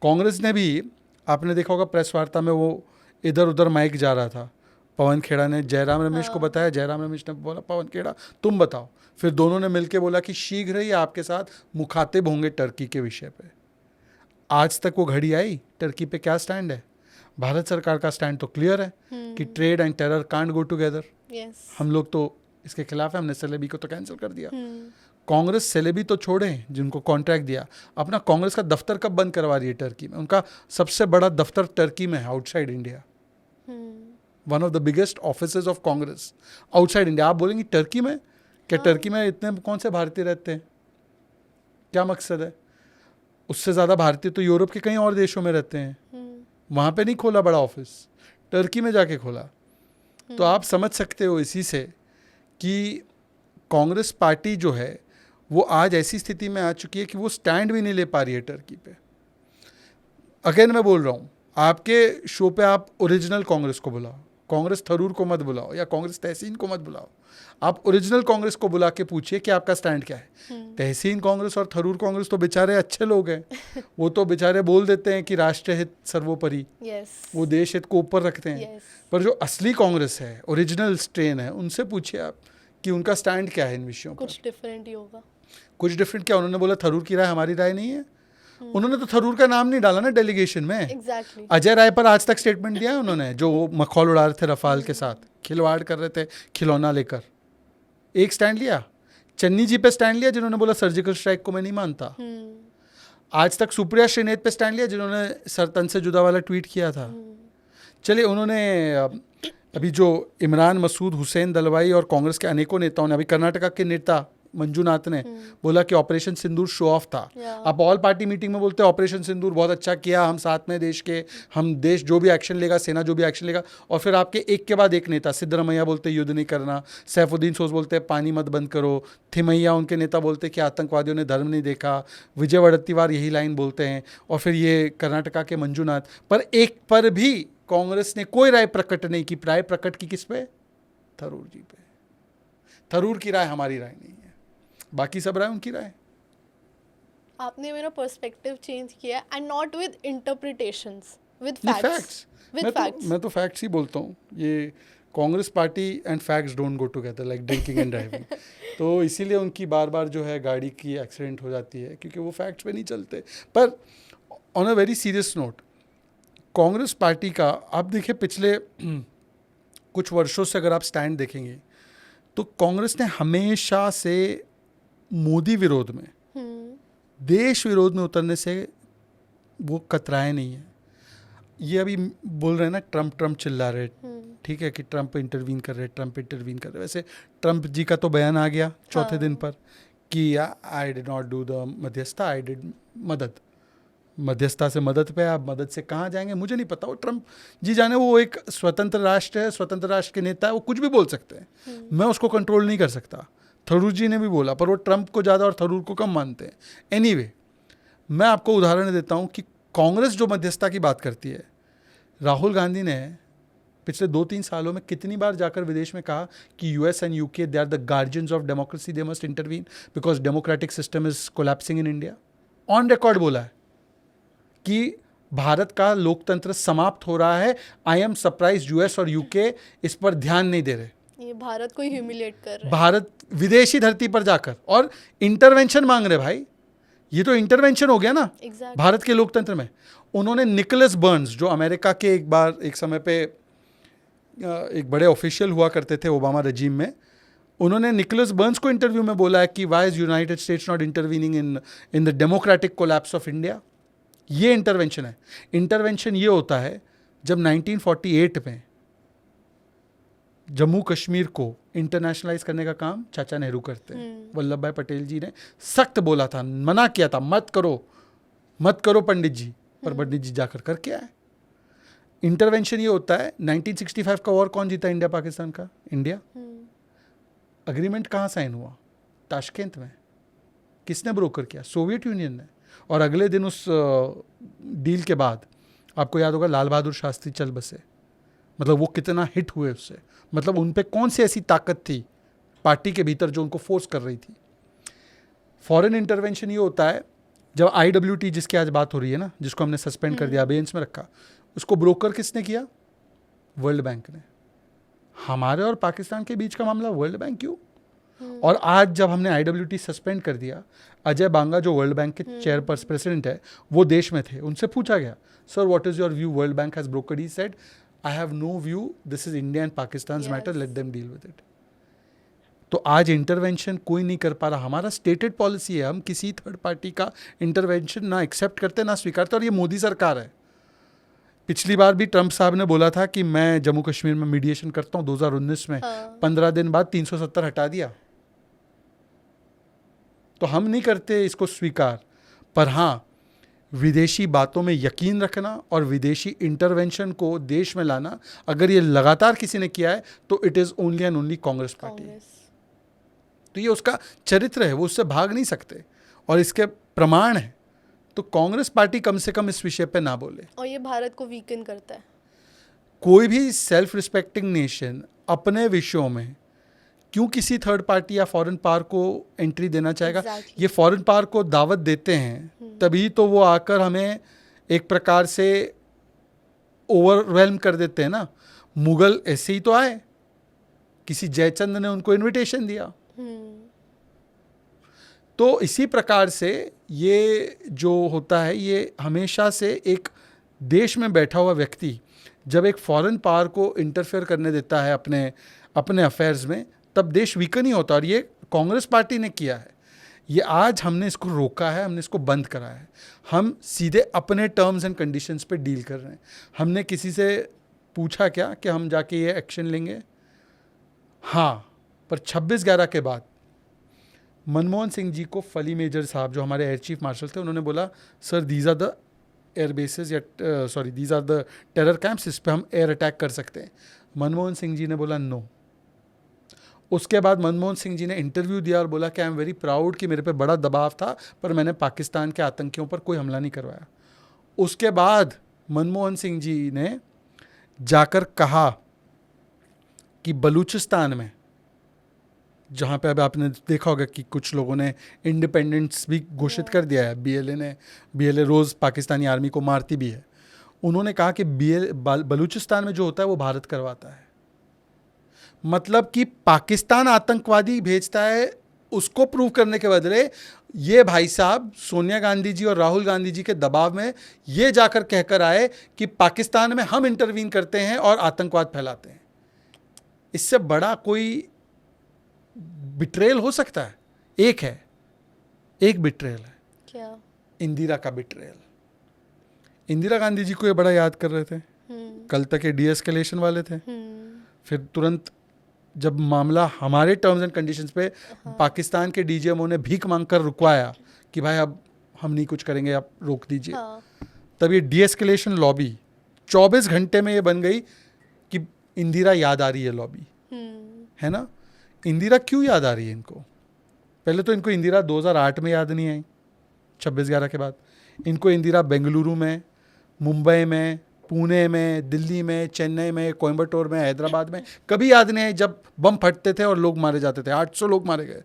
कांग्रेस ने भी, आपने देखा होगा प्रेस वार्ता में वो इधर उधर माइक जा रहा था, पवन खेड़ा ने जयराम रमेश को बताया, जयराम रमेश ने बोला पवन खेड़ा तुम बताओ, फिर दोनों ने मिलकर बोला कि शीघ्र ही आपके साथ मुखातिब होंगे टर्की के विषय पे। आज तक वो घड़ी आई, टर्की पे क्या स्टैंड है? भारत सरकार का स्टैंड तो क्लियर है कि trade and terror can't go together. हम लोग तो इसके खिलाफ है, हमने सेलेबी को तो कैंसिल कर दिया। कांग्रेस सेलेबी तो छोड़े जिनको कॉन्ट्रैक्ट दिया, अपना कांग्रेस का दफ्तर कब बंद करवा रही है टर्की में? उनका सबसे बड़ा दफ्तर टर्की में है, outside India. One of the biggest offices of Congress outside India. आप बोलेंगे टर्की में? क्या टर्की में इतने कौन से भारतीय रहते हैं? क्या मकसद है? उससे ज़्यादा भारतीय तो यूरोप के कई और देशों में रहते हैं। वहाँ पे नहीं खोला बड़ा ऑफिस, टर्की में जाके खोला। तो आप समझ सकते हो इसी से कि कांग्रेस पार्टी जो है वो आज ऐसी स्थिति में आ चुकी है कि वो स्टैंड भी नहीं ले पा रही है टर्की पे। अगेन मैं बोल रहा हूँ, आपके शो पे आप ओरिजिनल कांग्रेस को बुलाओ, कांग्रेस थरूर को मत बुलाओ या कांग्रेस तहसीन को मत बुलाओ। आप ओरिजिनल कांग्रेस को बुला के पूछिए कि आपका स्टैंड क्या है। तहसीन कांग्रेस और थरूर कांग्रेस तो बेचारे अच्छे लोग हैं, वो तो बेचारे बोल देते हैं कि राष्ट्रीय हित सर्वोपरि, वो देश हित को ऊपर रखते हैं। पर जो असली कांग्रेस है, ओरिजिनल स्ट्रेन है, उनसे पूछिए आप कि उनका स्टैंड क्या है इन विषयों पर। कुछ डिफरेंट ही होगा। कुछ डिफरेंट क्या? उन्होंने बोला थरूर की राय हमारी राय नहीं है। उन्होंने तो थरूर का नाम नहीं डाला ना डेलीगेशन में। exactly. अजय राय पर आज तक स्टेटमेंट दिया है उन्होंने, जो मखौल उड़ा रहे थे रफाल के साथ, खिलवाड़ कर रहे थे खिलौना लेकर। एक स्टैंड लिया, चन्नी जी पे स्टैंड लिया जिन्होंने बोला सर्जिकल स्ट्राइक को मैं नहीं मानता। आज तक सुप्रिया श्रीनेत पे स्टैंड लिया जिन्होंने सरतन से जुदा वाला ट्वीट किया था। चलिए, उन्होंने अभी जो इमरान मसूद, हुसैन दलवाई और कांग्रेस के अनेकों नेताओं ने, अभी कर्नाटका के नेता मंजूनाथ ने बोला कि ऑपरेशन सिंदूर शो ऑफ था। आप ऑल पार्टी मीटिंग में बोलते हैं ऑपरेशन सिंदूर बहुत अच्छा किया, हम साथ में देश के, हम देश जो भी एक्शन लेगा, सेना जो भी एक्शन लेगा, और फिर आपके एक के बाद एक नेता, सिद्धरमैया बोलते युद्ध नहीं करना, सैफुद्दीन सोज बोलते पानी मत बंद करो, थिमैया उनके नेता बोलते कि आतंकवादियों ने धर्म नहीं देखा, विजय वड़त्तीवार यही लाइन बोलते हैं, और फिर ये कर्नाटका के मंजूनाथ। पर एक पर भी कांग्रेस ने कोई राय प्रकट नहीं की। राय प्रकट की किस पे? थरूर जी पे। थरूर की राय हमारी राय नहीं है, बाकी सब राय उनकी राय। आपने मेरा पर्सपेक्टिव चेंज किया, and not with interpretations, with facts. मैं तो फैक्ट्स ही बोलता हूँ। ये Congress party and facts don't go together like drinking and driving. तो इसीलिए उनकी बार बार जो है गाड़ी की एक्सीडेंट हो जाती है, क्योंकि वो फैक्ट्स पे नहीं चलते। पर on a very serious note, Congress party का आप देखिए पिछले कुछ वर्षों से अगर आप स्टैंड देखेंगे तो कांग्रेस ने हमेशा से मोदी विरोध में, देश विरोध में उतरने से वो कतराए नहीं है। ये अभी बोल रहे हैं ना, ट्रम्प चिल्ला रहे, ठीक है, कि ट्रम्प इंटरवीन कर रहे, ट्रम्प इंटरवीन कर रहे। वैसे ट्रम्प जी का तो बयान आ गया चौथे दिन पर कि आई डिड नॉट डू द मध्यस्थता, आई डिड मदद। मध्यस्थता से मदद पे, आप मदद से कहाँ जाएंगे मुझे नहीं पता। वो ट्रम्प जी जाने, वो एक स्वतंत्र राष्ट्र है, स्वतंत्र राष्ट्र के नेता है, वो कुछ भी बोल सकते हैं, मैं उसको कंट्रोल नहीं कर सकता। थरूर जी ने भी बोला, पर वो ट्रम्प को ज़्यादा और थरूर को कम मानते हैं। एनीवे, मैं आपको उदाहरण देता हूँ कि कांग्रेस जो मध्यस्थता की बात करती है, राहुल गांधी ने पिछले 2-3 सालों में कितनी बार जाकर विदेश में कहा कि US and UK they are the guardians of democracy, they must intervene because democratic system is collapsing in India. On record बोला है कि भारत का लोकतंत्र समाप्त हो रहा है। आई एम सरप्राइज यूएस और यूके इस पर ध्यान नहीं दे रहे। ये भारत को ह्यूमिलेट कर रहा है। भारत विदेशी धरती पर जाकर और इंटरवेंशन मांग रहे भाई। ये तो इंटरवेंशन हो गया ना Exactly. भारत के लोकतंत्र में। उन्होंने निकोलस बर्न्स, जो अमेरिका के एक समय पे एक बड़े ऑफिशियल हुआ करते थे ओबामा रजीम में, उन्होंने निकोलस बर्न्स को इंटरव्यू में बोला है कि why is United states not intervening in the democratic collapse of India. ये इंटरवेंशन है। इंटरवेंशन ये होता है जब 1948 में जम्मू कश्मीर को इंटरनेशनलाइज करने का काम चाचा नेहरू करते हैं। वल्लभ भाई पटेल जी ने सख्त बोला था, मना किया था, मत करो पंडित जी, पर पंडित जी जाकर करके आए। इंटरवेंशन ये होता है। 1965 का वॉर कौन जीता इंडिया पाकिस्तान का? इंडिया। अग्रीमेंट कहाँ साइन हुआ? ताशकेंत में। किसने ब्रोकर किया? सोवियत यूनियन ने। और अगले दिन उस डील के बाद आपको याद होगा लाल बहादुर शास्त्री चल बसे। मतलब वो कितना हिट हुए उससे। मतलब उन पे कौन सी ऐसी ताकत थी पार्टी के भीतर जो उनको फोर्स कर रही थी। फॉरेन इंटरवेंशन ये होता है जब IWT, जिसकी आज बात हो रही है ना, जिसको हमने सस्पेंड कर दिया, अबेयंस में रखा, उसको ब्रोकर किसने किया? वर्ल्ड बैंक ने। हमारे और पाकिस्तान के बीच का मामला वर्ल्ड बैंक क्यों? और आज जब हमने IWT सस्पेंड कर दिया, अजय बांगा जो वर्ल्ड बैंक के चेयरपर्सन प्रेसिडेंट है, वो देश में थे। उनसे पूछा गया, sir what is your view, World Bank has brokered. He said I have no view, this is India and Pakistan matter, let them deal with it. तो आज इंटरवेंशन कोई नहीं कर पा रहा। हमारा स्टेटेड पॉलिसी है, हम किसी थर्ड पार्टी का इंटरवेंशन ना एक्सेप्ट करते ना स्वीकारते। और ये मोदी सरकार है। पिछली बार भी ट्रंप साहब ने बोला था कि मैं जम्मू कश्मीर में मीडिएशन करता हूँ 2019 में। 15 दिन बाद 370 हटा दिया। तो हम नहीं करते इसको स्वीकार। पर हाँ, विदेशी बातों में यकीन रखना और विदेशी इंटरवेंशन को देश में लाना, अगर ये लगातार किसी ने किया है तो it is only and only Congress party. तो ये उसका चरित्र है, वो उससे भाग नहीं सकते और इसके प्रमाण है। तो कांग्रेस पार्टी कम से कम इस विषय पे ना बोले। और ये भारत को वीकन करता है। कोई भी सेल्फ रिस्पेक्टिंग नेशन अपने विषयों में क्यों किसी थर्ड पार्टी या फॉरेन पावर को एंट्री देना चाहेगा? Exactly. ये फॉरेन पावर को दावत देते हैं तभी तो वो आकर हमें एक प्रकार से ओवरवेल्म कर देते हैं ना। मुगल ऐसे ही तो आए, किसी जयचंद ने उनको इनविटेशन दिया। तो इसी प्रकार से ये जो होता है, ये हमेशा से एक देश में बैठा हुआ व्यक्ति जब एक फॉरेन पावर को इंटरफेयर करने देता है अपने अफेयर्स में, तब देश वीकन ही होता है। और ये कांग्रेस पार्टी ने किया है। ये आज हमने इसको रोका है, हमने इसको बंद करा है। हम सीधे अपने टर्म्स एंड कंडीशंस पे डील कर रहे हैं। हमने किसी से पूछा क्या कि हम जाके ये एक्शन लेंगे? हाँ, पर 26/11 के बाद मनमोहन सिंह जी को फली मेजर साहब जो हमारे एयर चीफ मार्शल थे, उन्होंने बोला sir these are the air bases या these are the terror camps, इस पे हम एयर अटैक कर सकते हैं। मनमोहन सिंह जी ने बोला नो। उसके बाद मनमोहन सिंह जी ने इंटरव्यू दिया और बोला कि आई एम वेरी प्राउड कि मेरे पे बड़ा दबाव था पर मैंने पाकिस्तान के आतंकियों पर कोई हमला नहीं करवाया। उसके बाद मनमोहन सिंह जी ने जाकर कहा कि बलूचिस्तान में, जहाँ पे अब आपने देखा होगा कि कुछ लोगों ने इंडिपेंडेंस भी घोषित कर दिया है, बीएलए रोज़ पाकिस्तानी आर्मी को मारती भी है। उन्होंने कहा कि बलूचिस्तान में जो होता है वो भारत करवाता है। मतलब कि पाकिस्तान आतंकवादी भेजता है, उसको प्रूव करने के बदले ये भाई साहब सोनिया गांधी जी और राहुल गांधी जी के दबाव में ये जाकर कहकर आए कि पाकिस्तान में हम इंटरवीन करते हैं और आतंकवाद फैलाते हैं। इससे बड़ा कोई बिट्रेयल हो सकता है? एक बिट्रेयल है। क्या? इंदिरा का बिट्रेयल। इंदिरा गांधी जी को ये बड़ा याद कर रहे थे। कल तक ये डीएस्केलेशन वाले थे। फिर तुरंत जब मामला हमारे टर्म्स एंड कंडीशंस पे पाकिस्तान के डीजीएमओ ने भीख मांगकर रुकवाया कि भाई अब हम नहीं कुछ करेंगे, आप रोक दीजिए। तब ये डीएस्केलेशन लॉबी 24 घंटे में ये बन गई कि इंदिरा याद आ रही है लॉबी, है ना। इंदिरा क्यों याद आ रही है इनको? पहले तो इनको इंदिरा 2008 में याद नहीं आई 26/11 के बाद। इनको इंदिरा बेंगलुरु में, मुंबई में, पुणे में, दिल्ली में, चेन्नई में, कोयम्बटूर में, हैदराबाद में कभी याद नहीं है जब बम फटते थे और लोग मारे जाते थे, 800 लोग मारे गए,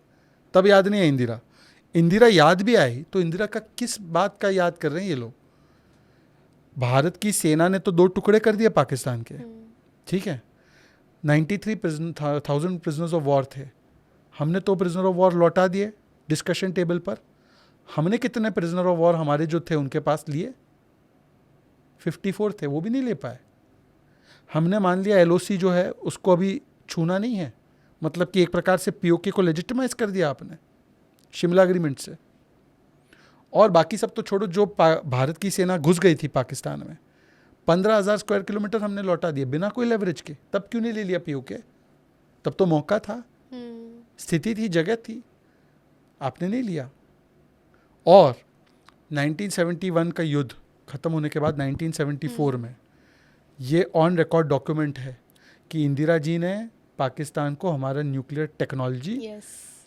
तब याद नहीं है इंदिरा। इंदिरा याद भी आई तो इंदिरा का किस बात का याद कर रहे हैं ये लोग? भारत की सेना ने तो 2 टुकड़े कर दिए पाकिस्तान के, ठीक है, 93,000 प्रिजनर्स ऑफ वॉर थे, हमने तो प्रिजनर ऑफ वॉर लौटा दिए डिस्कशन टेबल पर। हमने कितने प्रिजनर ऑफ वॉर हमारे जो थे उनके पास लिए? 54 थे, वो भी नहीं ले पाए। हमने मान लिया एलओसी जो है उसको अभी छूना नहीं है, मतलब कि एक प्रकार से पीओके को लेजिटिमाइज कर दिया आपने शिमला एग्रीमेंट से। और बाकी सब तो छोड़ो, जो भारत की सेना घुस गई थी पाकिस्तान में, 15,000 स्क्वायर किलोमीटर हमने लौटा दिए बिना कोई लेवरेज के। तब क्यों नहीं ले लिया पीओके? तब तो मौका था, स्थिति थी, जगह थी, आपने नहीं लिया। और 1971 का युद्ध खत्म होने के बाद 1974 में ये ऑन रिकॉर्ड डॉक्यूमेंट है कि इंदिरा जी ने पाकिस्तान को हमारा न्यूक्लियर टेक्नोलॉजी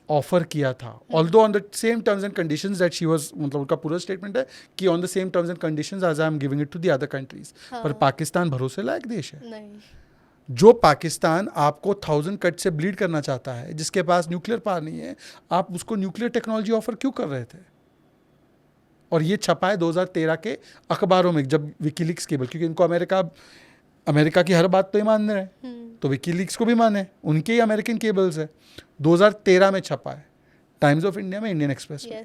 ऑफर किया था, although on the same terms and conditions that she was, मतलब उनका पूरा स्टेटमेंट है कि on the same terms and conditions as I am giving it to the other countries. पर पाकिस्तान भरोसे लायक देश है नहीं। जो पाकिस्तान आपको 1000 कट से ब्लीड करना चाहता है, जिसके पास न्यूक्लियर पावर नहीं है, आप उसको न्यूक्लियर टेक्नोलॉजी ऑफर क्यों कर रहे थे? और ये छपा है 2013 के अखबारों में, जब विकीलीक्स केबल, क्योंकि इनको अमेरिका की हर बात तो ही मान रहे हैं, तो विकीलीक्स को भी माने, उनके ही अमेरिकन केबल्स है। 2013 में छपा है टाइम्स ऑफ इंडिया में, इंडियन एक्सप्रेस में।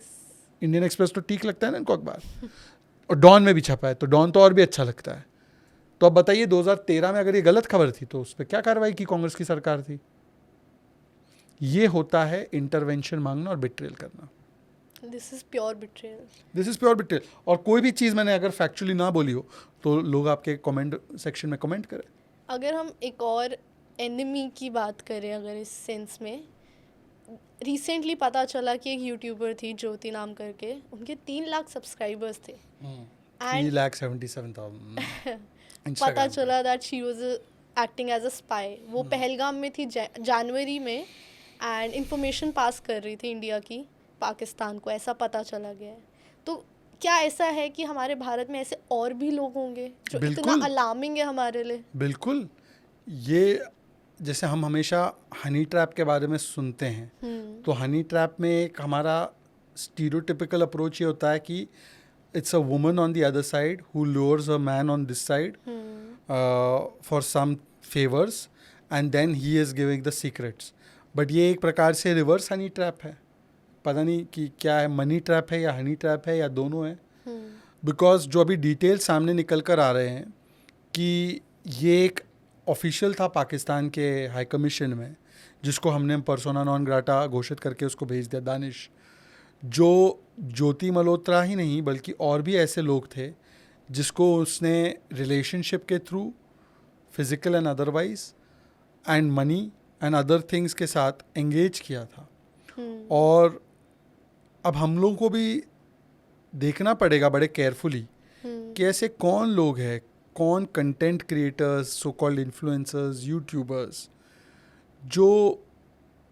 इंडियन एक्सप्रेस तो ठीक लगता है ना इनको अखबार, और डॉन में भी छपा है, तो डॉन तो और भी अच्छा लगता है। तो अब बताइए 2013 में अगर ये गलत खबर थी तो उस पर क्या कार्रवाई की कांग्रेस की सरकार थी? ये होता है इंटरवेंशन मांगना और बिट्रेल करना। This is pure betrayal, this is pure betrayal. और कोई भी चीज़ मैंने अगर फैक्चुअली ना बोली हो तो लोग आपके कमेंट सेक्शन में कमेंट करें। अगर हम एक और एनिमी की बात करें, अगर इस सेंस में, रिसेंटली पता चला कि एक यूट्यूबर थी ज्योति नाम करके, उनके 3 लाख सब्सक्राइबर्स थे, 3,77,000 पता चला that she was acting as a spy. वो पहलगाम में थी जनवरी में, एंड इंफॉर्मेशन पास कर रही थी इंडिया की पाकिस्तान को, ऐसा पता चला गया है। तो क्या ऐसा है कि हमारे भारत में ऐसे और भी लोग होंगे जो इतना अलार्मिंग है हमारे लिए? बिल्कुल। ये जैसे हम हमेशा हनी ट्रैप के बारे में सुनते हैं, तो हनी ट्रैप में एक हमारा स्टीरियोटिपिकल अप्रोच ये होता है कि it's a woman on the other side who lures a man on this side for some favors and then he is giving the secrets. But ये एक प्रकार से रिवर्स हनी ट्रैप है, पता नहीं कि क्या है, मनी ट्रैप है या हनी ट्रैप है या दोनों है। बिकॉज जो अभी डिटेल सामने निकल कर आ रहे हैं कि ये एक ऑफिशियल था पाकिस्तान के हाई कमीशन में, जिसको हमने पर्सोना नॉन ग्राटा घोषित करके उसको भेज दिया, दानिश, जो ज्योति मल्होत्रा ही नहीं बल्कि और भी ऐसे लोग थे जिसको उसने रिलेशनशिप के through, physical and otherwise, and money and other things के साथ एंगेज किया था। और अब हम लोगों को भी देखना पड़ेगा बड़े केयरफुली कि ऐसे कौन लोग हैं, कौन content creators, so called influencers, YouTubers, जो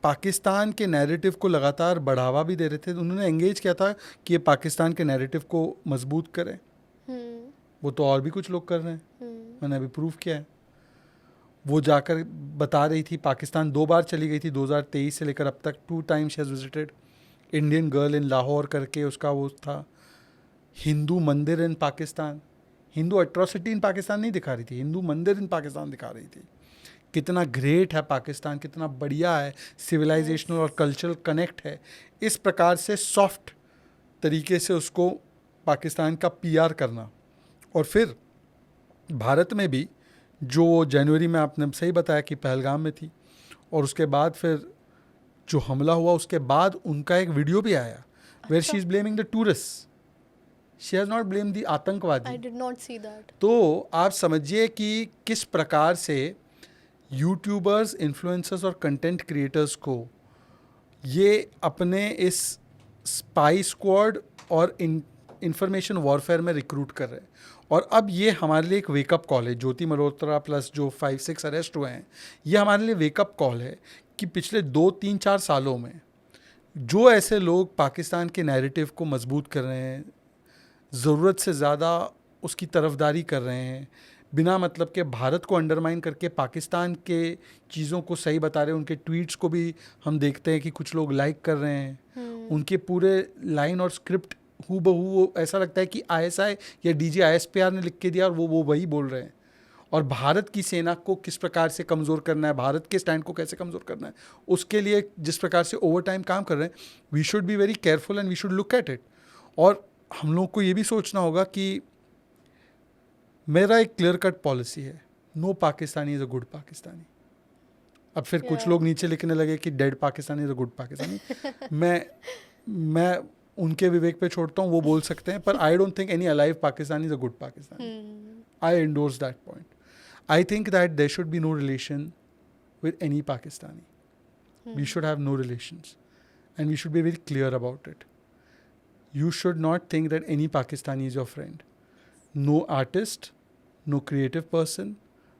पाकिस्तान के नैरेटिव को लगातार बढ़ावा भी दे रहे थे। उन्होंने एंगेज किया था कि ये पाकिस्तान के नैरेटिव को मजबूत करें। वो तो और भी कुछ लोग कर रहे हैं, मैंने अभी प्रूफ किया है। वो जाकर बता रही थी, पाकिस्तान 2 बार चली गई थी 2023 से लेकर अब तक, 2 times she has visited Indian girl in Lahore करके उसका वो था। हिंदू मंदिर इन पाकिस्तान, हिंदू एट्रोसिटी इन पाकिस्तान नहीं दिखा रही थी, हिंदू मंदिर इन पाकिस्तान दिखा रही थी। कितना ग्रेट है पाकिस्तान, कितना बढ़िया है, सिविलाइजेशनल और कल्चरल कनेक्ट है। इस प्रकार से सॉफ्ट तरीके से उसको पाकिस्तान का पीआर करना। और फिर भारत में भी जो जनवरी में आपने सही बताया कि पहलगाम में थी, और उसके बाद फिर जो हमला हुआ उसके बाद उनका एक वीडियो भी आया where she is blaming the tourist, she has not blame the आतंकवादी। I did not see that. तो आप समझिए कि किस प्रकार से यूट्यूबर्स, इन्फ्लुएंसर्स और कंटेंट क्रिएटर्स को ये अपने इस स्पाई स्क्वाड और इंफॉर्मेशन वॉरफेयर में रिक्रूट कर रहे हैं। और अब ये हमारे लिए एक वेकअप कॉल है, ज्योति मल्होत्रा प्लस जो 5-6 अरेस्ट हुए हैं, ये हमारे लिए वेकअप कॉल है कि पिछले 2-3-4 सालों में जो ऐसे लोग पाकिस्तान के नैरेटिव को मजबूत कर रहे हैं, ज़रूरत से ज़्यादा उसकी तरफदारी कर रहे हैं, बिना मतलब के भारत को अंडरमाइन करके पाकिस्तान के चीज़ों को सही बता रहे हैं। उनके ट्वीट्स को भी हम देखते हैं कि कुछ लोग लाइक कर रहे हैं। उनके पूरे लाइन और स्क्रिप्ट हूबहू वो ऐसा लगता है कि ISI या DGISPR ने लिख के दिया और वो वही बोल रहे हैं। और भारत की सेना को किस प्रकार से कमज़ोर करना है, भारत के स्टैंड को कैसे कमज़ोर करना है, उसके लिए जिस प्रकार से ओवर टाइम काम कर रहे हैं, we should be very careful and we should look at it. और हम लोग को ये भी सोचना होगा कि मेरा एक क्लियर कट पॉलिसी है, no Pakistani is a good Pakistani. अब फिर कुछ लोग नीचे लिखने लगे कि dead Pakistani is a good Pakistani. मैं उनके विवेक पे छोड़ता हूँ, वो बोल सकते हैं, पर I don't think any alive Pakistani is a good Pakistani. I endorse that point. I think that there should be no relation with any Pakistani. We should have no relations. And we should be very clear about it. You should not think that any Pakistani is your friend. No artist, no creative person,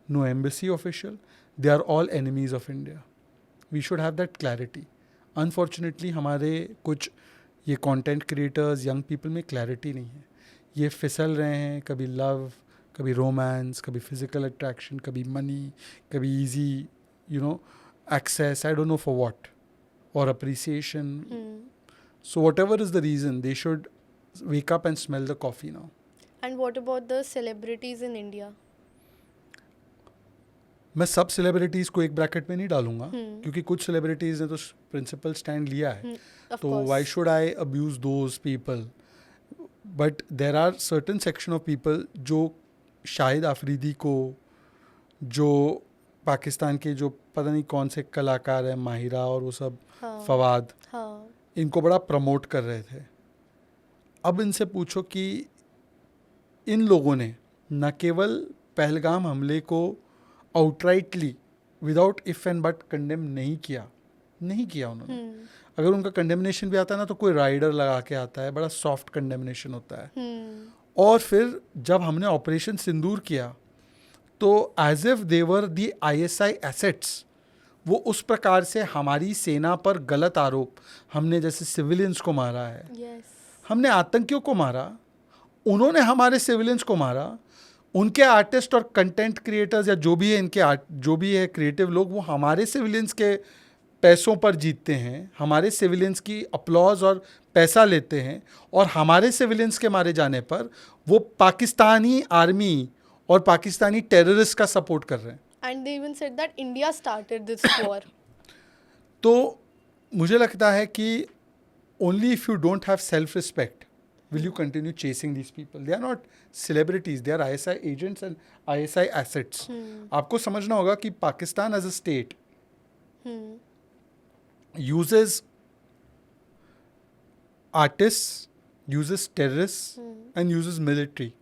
no embassy official. They are all enemies of India. We should have that clarity. Unfortunately, हमारे कुछ ये content creators, young people में clarity नहीं है. ये फिसल रहे हैं, कभी love, कभी रोमांस, कभी फिजिकल अट्रैक्शन, कभी मनी, कभी easy access, I don't know for what, और appreciation. So whatever is the reason, they should wake up and smell the coffee now. And what about the celebrities in India? मैं सब सेलिब्रिटीज़ को एक ब्रैकेट में नहीं डालूंगा, क्योंकि कुछ सेलिब्रिटीज़ ने तो प्रिंसिपल स्टैंड लिया है, तो why should I abuse those people. But there are certain section of people जो शाहिद आफरीदी को, जो पाकिस्तान के जो पता नहीं कौन से कलाकार हैं, माहिरा और वो सब, फवाद, इनको बड़ा प्रमोट कर रहे थे. अब इनसे पूछो कि इन लोगों ने न केवल पहलगाम हमले को outrightly without if and but condemn नहीं किया उन्होंने. अगर उनका कंडेमनेशन भी आता है ना, तो कोई राइडर लगा के आता है, बड़ा सॉफ्ट कंडेमनेशन होता है. और फिर जब हमने ऑपरेशन सिंदूर किया, तो as if they were the ISI assets, वो उस प्रकार से हमारी सेना पर गलत आरोप, हमने जैसे सिविलियंस को मारा है, हमने आतंकियों को मारा, उन्होंने हमारे सिविलियंस को मारा, उनके आर्टिस्ट और कंटेंट क्रिएटर्स या जो भी है इनके जो भी है क्रिएटिव लोग, वो हमारे सिविलियंस के पैसों पर जीतते हैं, हमारे सिविलियंस की अपलॉज और पैसा लेते हैं, और हमारे सिविलियंस के मारे जाने पर वो पाकिस्तानी आर्मी और पाकिस्तानी टेररिस्ट का सपोर्ट कर रहे हैं. And they even said that India started this war. तो मुझे लगता है कि only if you don't have self-respect will you continue chasing these people. They are not celebrities, they are ISI agents and ISI assets. आपको समझना होगा कि Pakistan as a state uses artists, uses terrorists and uses military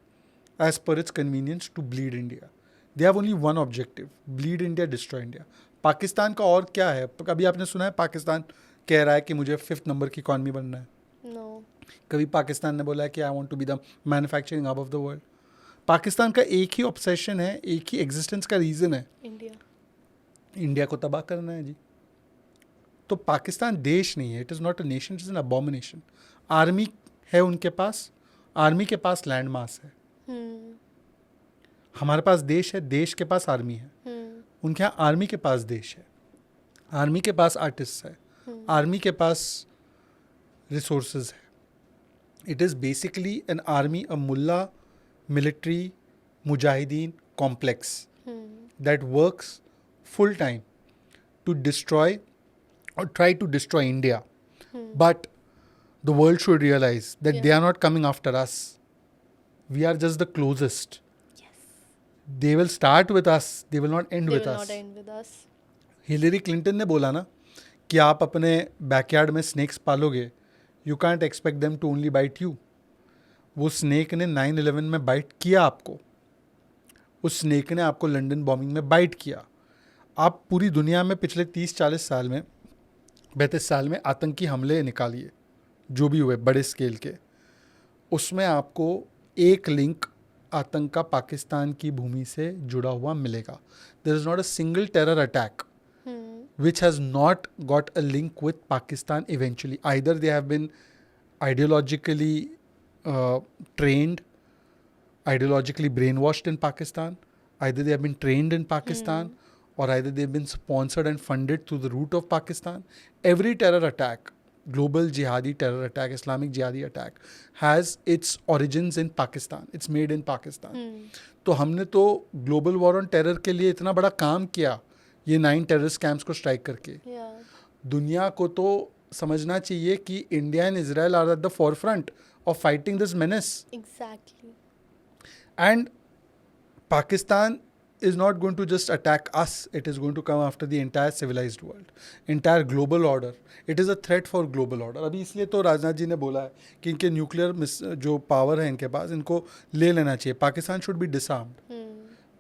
as per its convenience to bleed India. They have only one objective, bleed India, destroy India. Pakistan का और क्या है? कभी आपने सुना है पाकिस्तान कह रहा है कि मुझे 5th नंबर की इकॉनमी बनना है? No. कभी पाकिस्तान ने बोला है कि I want to be the manufacturing hub of the world? Pakistan का एक ही ऑब्सेशन है, एक ही एग्जिस्टेंस का रीज़न है, इंडिया को तबाह करना है जी. तो पाकिस्तान देश नहीं है, it is not a nation, it is an abomination. Army है उनके पास, आर्मी के पास लैंड मास है. हमारे पास देश है, देश के पास आर्मी है. उनके यहाँ आर्मी के पास देश है, आर्मी के पास आर्टिस्ट है, आर्मी के पास रिसोर्सेज है. It is basically an army, a mullah military mujahideen complex that works full time to destroy or try to destroy India. But the world should realize that they are not coming after us. We are just the closest. Yes. They will start with us. They will not end with us. They will not end with us. Hillary Clinton ने बोला ना कि आप अपने बैकयार्ड में स्नेक्स पालोगे, you can't expect them to only bite you. वो स्नेक ने 9/11 में बाइट किया आपको, उस स्नेक ने आपको लंदन बॉम्बिंग में बाइट किया. आप पूरी दुनिया में पिछले 30-40 साल में, 32 साल में आतंकी हमले निकालिए जो भी हुए बड़े स्केल के, उसमें आपको एक लिंक आतंक का पाकिस्तान की भूमि से जुड़ा हुआ मिलेगा. There is not a single terror attack which has not got a link with Pakistan eventually. Either they have been ideologically trained, ideologically brainwashed in Pakistan, Either they have been trained in Pakistan or either they've been sponsored and funded through the route of Pakistan. Every terror attack, global jihadi terror attack, Islamic jihadi attack, has its origins in Pakistan. It's made in Pakistan. तो हमने तो ग्लोबल वॉर ऑन टेरर के लिए इतना बड़ा काम किया ये 9 टेररिस्ट कैंप्स को स्ट्राइक करके. दुनिया को तो समझना चाहिए कि India and Israel are at the forefront of fighting this menace. Exactly. And Pakistan is not going to just attack us, it is going to come after the entire civilized world, entire global order. It is a threat for global order. अभी इसलिए तो राजनाथ जी ने बोला है कि इनके न्यूक्लियर जो पावर है इनके पास, इनको ले लेना चाहिए. Pakistan should be disarmed.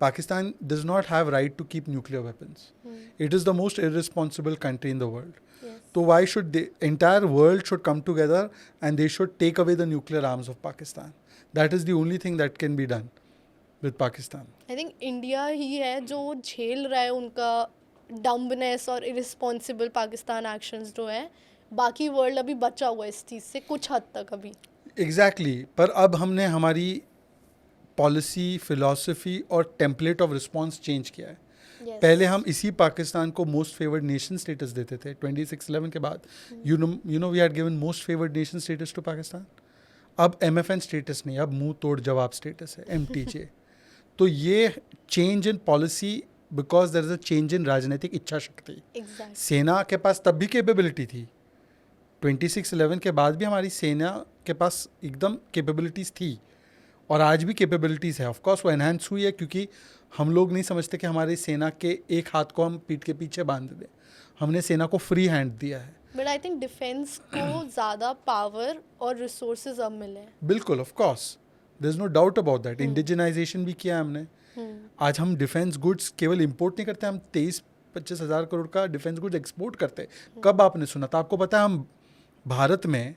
Pakistan does not have right to keep nuclear weapons. It is the most irresponsible country in the world. So why should the entire world should come together and they should take away the nuclear arms of Pakistan? That is the only thing that can be done with Pakistan. I think India ही है जो झेल रहा है उनका डम्बनेस और इरिस्पॉन्सिबल पाकिस्तान एक्शंस जो है. बाकी वर्ल्ड अभी बचा हुआ है इस चीज़ से कुछ हद तक अभी. Exactly. पर अब हमने हमारी पॉलिसी, फिलॉसफी और टेम्पलेट ऑफ रिस्पॉन्स चेंज किया है. पहले हम इसी पाकिस्तान को मोस्ट फेवर्ड नेशन स्टेटस देते थे 26/11 के बाद. You know we had given most favoured nation status to Pakistan. अब MFN स्टेटस नहीं, अब मुंह तोड़ जवाब स्टेटस है, MTJ. तो ये change in policy because there is a change in राजनीतिक इच्छा शक्ति. सेना के पास तब भी कैपेबिलिटी थी. 26/11 के बाद भी हमारी सेना के पास एकदम कैपेबिलिटीज़ थी और आज भी कैपेबिलिटीज़ है. ऑफकोर्स वो एनहांस हुई है क्योंकि हम लोग नहीं समझते कि हमारी सेना के एक हाथ को हम पीठ के पीछे बांध दें. हमने सेना को फ्री हैंड दिया है. बट आई थिंक डिफेंस को ज़्यादा पावर और रिसोर्सेज अब मिले हैं. बिल्कुल, of course, there is no doubt about that. Indigenisation भी किया हमने. आज हम डिफेंस गुड्स केवल इंपोर्ट नहीं करते, हम 23-25 हज़ार करोड़ का डिफेंस गुड्स एक्सपोर्ट करते. कब आपने सुना था? आपको पता है हम भारत में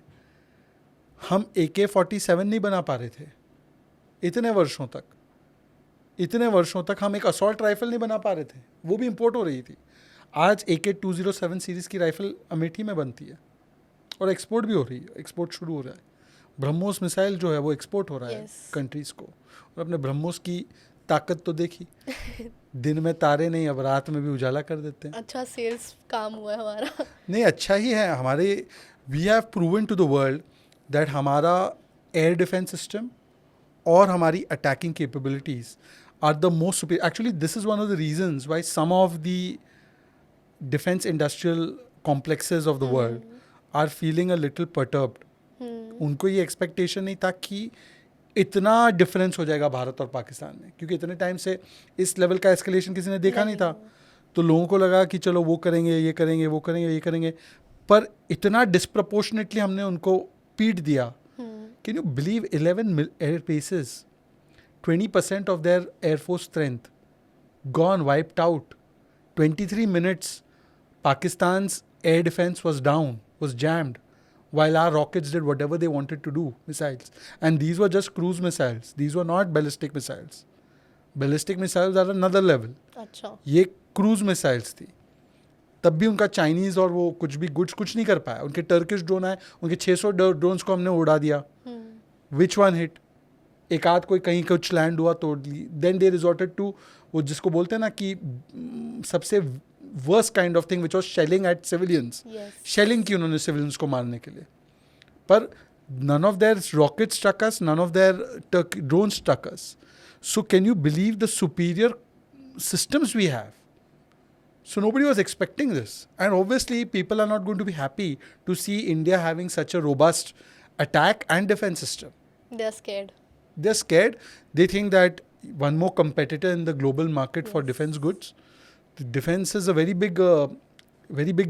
हम AK-47 नहीं बना पा रहे थे इतने वर्षों तक हम एक असॉल्ट राइफल नहीं बना पा रहे थे, वो भी इंपोर्ट हो रही थी. आज AK-207 सीरीज़ की राइफल अमेठी में बनती है और एक्सपोर्ट भी हो रही है, एक्सपोर्ट शुरू हो रहा है. ब्रह्मोस मिसाइल जो है वो एक्सपोर्ट हो रहा है कंट्रीज़ को. और अपने ब्रह्मोस की ताकत तो देखी. दिन में तारे नहीं, अब रात में भी उजाला कर देते हैं. अच्छा सेल्स काम हुआ है हमारा. नहीं, अच्छा ही है. हमारे we have proven to the world that हमारा एयर डिफेंस सिस्टम और हमारी attacking capabilities are the most superior. Actually, this is one of the reasons why some of the defense industrial complexes of the world are feeling a little perturbed. उनको ये एक्सपेक्टेशन नहीं था कि इतना डिफरेंस हो जाएगा भारत और पाकिस्तान में, क्योंकि इतने टाइम से इस लेवल का एस्केलेशन किसी ने देखा नहीं था. तो लोगों को लगा कि चलो वो करेंगे, ये करेंगे, वो करेंगे, ये करेंगे, पर इतना डिस्प्रपोर्शनेटली हमने उनको पीट दिया. Can you believe 11 air bases, 20% of their air force strength gone, wiped out. 23 minutes Pakistan's air defense was down, was jammed, while our rockets did whatever they wanted to do, missiles. And these were just cruise missiles. These were not ballistic missiles. Ballistic missiles are another level. अच्छा. ये cruise missiles थी. तब भी उनका चाइनीज़ और वो कुछ भी गुड्स कुछ नहीं कर पाया. उनके टर्किश ड्रोन आए, उनके 600 ड्रोन्स को हमने उड़ा दिया. Which one hit? एक आध कोई कहीं कुछ लैंड हुआ तोड़ ली. देन दे रिजॉर्टेड टू वो जिसको बोलते हैं ना कि सबसे worst kind of thing which was shelling at civilians. Shelling की उन्होंने सिविलियंस को मारने के लिए. पर none of their rocket struck us, none of their drone struck us. So can you believe the superior systems we have? So nobody was expecting this. And obviously people are not going to be happy to see India having such a robust attack and defense system. They're scared. They're scared. They think that one more competitor in the global market for defense goods. The defense is a very big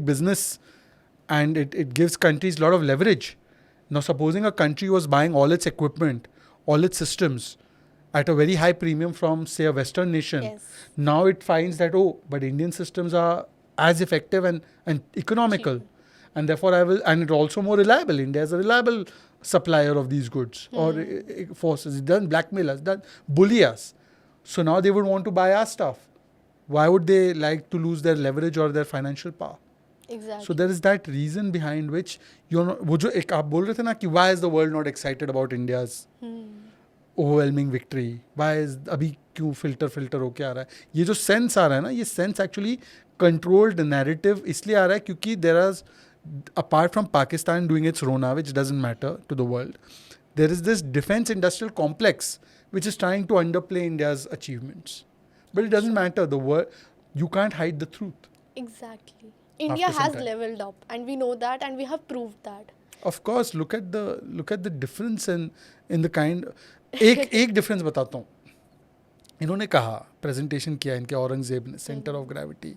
business, and it gives countries a lot of leverage. Now supposing a country was buying all its equipment, all its systems at a very high premium from, say, a Western nation. Yes. Now it finds that, but Indian systems are as effective and economical. Cheap. And therefore and it's also more reliable. India is a reliable supplier of these goods or forces. It doesn't blackmail us, doesn't bully us. So now they would want to buy our stuff. Why would they like to lose their leverage or their financial power? Exactly. So there is that reason behind which you're not, वो जो एक आप बोल रहे थे ना कि why is the world not excited about India's overwhelming victory, why अभी क्यों फिल्टर होके आ रहा है, ये जो सेंस आ रहा है ना, ये सेंस एक्चुअली कंट्रोल्ड नैरेटिव इसलिए आ रहा है क्योंकि there are, apart from Pakistan doing its Rona, which doesn't matter to the world, there is this defense industrial complex which is trying to underplay India's achievements. But it doesn't matter. The world, you can't hide the truth. Exactly. India After some has time. leveled up, and we know that, and we have proved that. Of course, look at the difference in the kind. एक difference बताता हूँ. इन्होंने कहा, प्रेजेंटेशन किया इनके औरंगजेब ने, सेंटर ऑफ ग्रेविटी,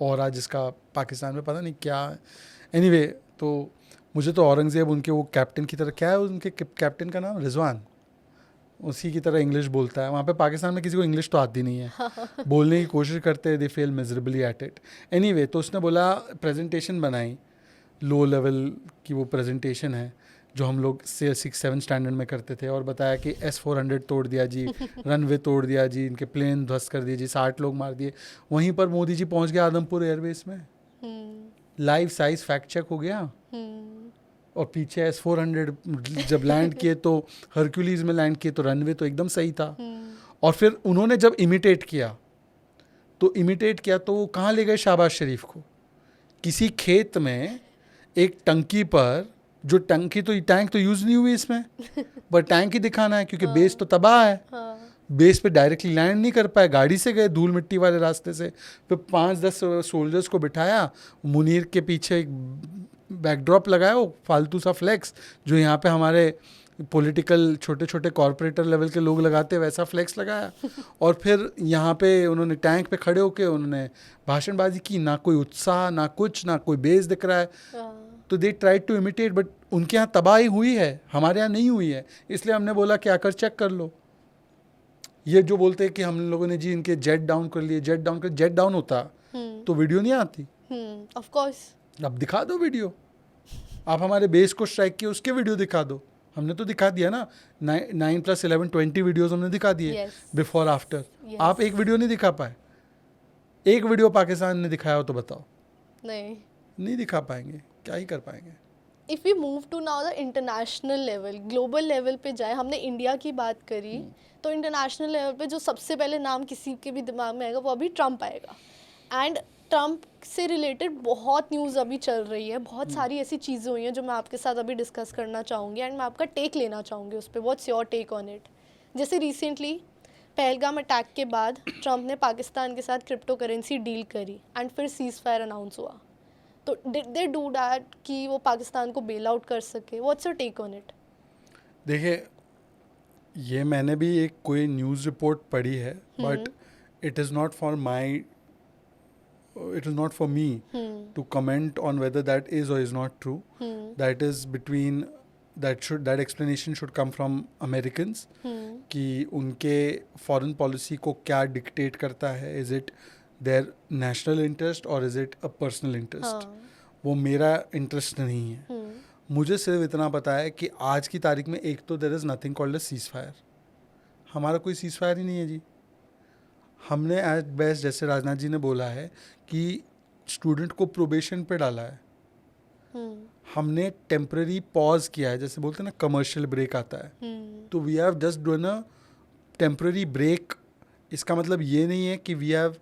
और जिसका पाकिस्तान में पता नहीं क्या. एनीवे, तो मुझे तो औरंगजेब उनके वो कैप्टन की तरह, क्या है उनके कैप्टन का नाम, रिजवान, उसी की तरह इंग्लिश बोलता है. वहाँ पे पाकिस्तान में किसी को इंग्लिश तो आती नहीं है, बोलने की कोशिश करते हैं, they fail miserably at it. Anyway, तो उसने बोला, प्रेजेंटेशन बनाई, लो लेवल की वो प्रेजेंटेशन है जो हम लोग 6-7 स्टैंडर्ड में करते थे, और बताया कि S-400 तोड़ दिया जी, रनवे तोड़ दिया जी, इनके प्लेन ध्वस्त कर दिए जी, 60 लोग मार दिए. वहीं पर मोदी जी पहुँच गए आदमपुर एयरबेस में, लाइव साइज फैक्ट चेक हो गया, और पीछे S-400 जब लैंड किए तो हरक्यूलीज में लैंड किए तो रनवे तो एकदम सही था. और फिर उन्होंने जब इमिटेट किया तो वो कहाँ ले गए शहबाज शरीफ को, किसी खेत में एक टंकी पर, जो टंकी तो टैंक तो यूज़ नहीं हुई इसमें, पर टैंक ही दिखाना है क्योंकि बेस तो तबाह है. बेस पे डायरेक्टली लैंड नहीं कर पाए, गाड़ी से गए धूल मिट्टी वाले रास्ते से. फिर 5-10 सोल्जर्स को बिठाया, मुनीर के पीछे एक बैकड्रॉप लगाया, वो फालतू सा फ्लेक्स जो यहाँ पे हमारे पॉलिटिकल छोटे छोटे कॉरपोरेटर लेवल के लोग लगाते हैं, वैसा फ्लेक्स लगाया. और फिर यहाँ पे उन्होंने टैंक पे खड़े होके उन्होंने भाषणबाजी की, ना कोई उत्साह, ना कुछ, ना कोई बेस दिख रहा है. तो they try to imitate, but उनके यहाँ तबाही हुई है, हमारे यहाँ नहीं हुई है. इसलिए हमने बोला कि आकर चेक कर लो. ये जो बोलते हैं कि हम लोगों ने जी इनके जेट डाउन कर लिए, जेट डाउन होता तो वीडियो नहीं आती. Of course. अब दिखा दो वीडियो, आप हमारे बेस को स्ट्राइक किए उसके वीडियो दिखा दो. हमने तो दिखा दिया ना, 9+11 20 वीडियोस हमने दिखा दिए, बिफोर आफ्टर. आप एक वीडियो नहीं दिखा पाए. एक वीडियो पाकिस्तान ने दिखाया हो तो बताओ. नहीं दिखा पाएंगे, क्या ही कर पाएंगे. If we move to now the international level, global level पे जाए, हमने इंडिया की बात करी, तो इंटरनेशनल लेवल पे जो सबसे पहले नाम किसी के भी दिमाग में आएगा वो अभी ट्रम्प आएगा. एंड ट्रम्प से रिलेटेड बहुत न्यूज़ अभी चल रही है, बहुत सारी ऐसी चीज़ें हुई हैं जो मैं आपके साथ अभी डिस्कस करना चाहूँगी, एंड मैं आपका टेक लेना चाहूँगी उस पर. What's your take on it? जैसे रिसेंटली पहलगाम अटैक के बाद ट्रम्प ने पाकिस्तान के साथ क्रिप्टो करेंसी डील करी, एंड फिर सीज़ फायर अनाउंस हुआ. तो डिड दे डू दैट कि वो पाकिस्तान को बेल आउट कर सके? What's your take on it? देखिए, ये मैंने भी एक कोई न्यूज़ रिपोर्ट पढ़ी है, but it is not for me to comment on whether that is और is not true. That is between, that explanation should come from Americans, कि उनके फॉरेन पॉलिसी को क्या डिक्टेट करता है. Is it their national interest और is it a personal interest? वो मेरा इंटरेस्ट नहीं है. मुझे सिर्फ इतना पता है कि आज की तारीख में एक तो there is nothing called a ceasefire. हमारा कोई सीज फायर ही नहीं है जी. हमने एट बेस्ट, जैसे राजनाथ जी ने बोला है कि स्टूडेंट को प्रोबेशन पे डाला है, हमने टेम्पररी पॉज किया है, जैसे बोलते हैं ना कमर्शियल ब्रेक आता है, तो we have just done a temporary break. इसका मतलब ये नहीं है कि we have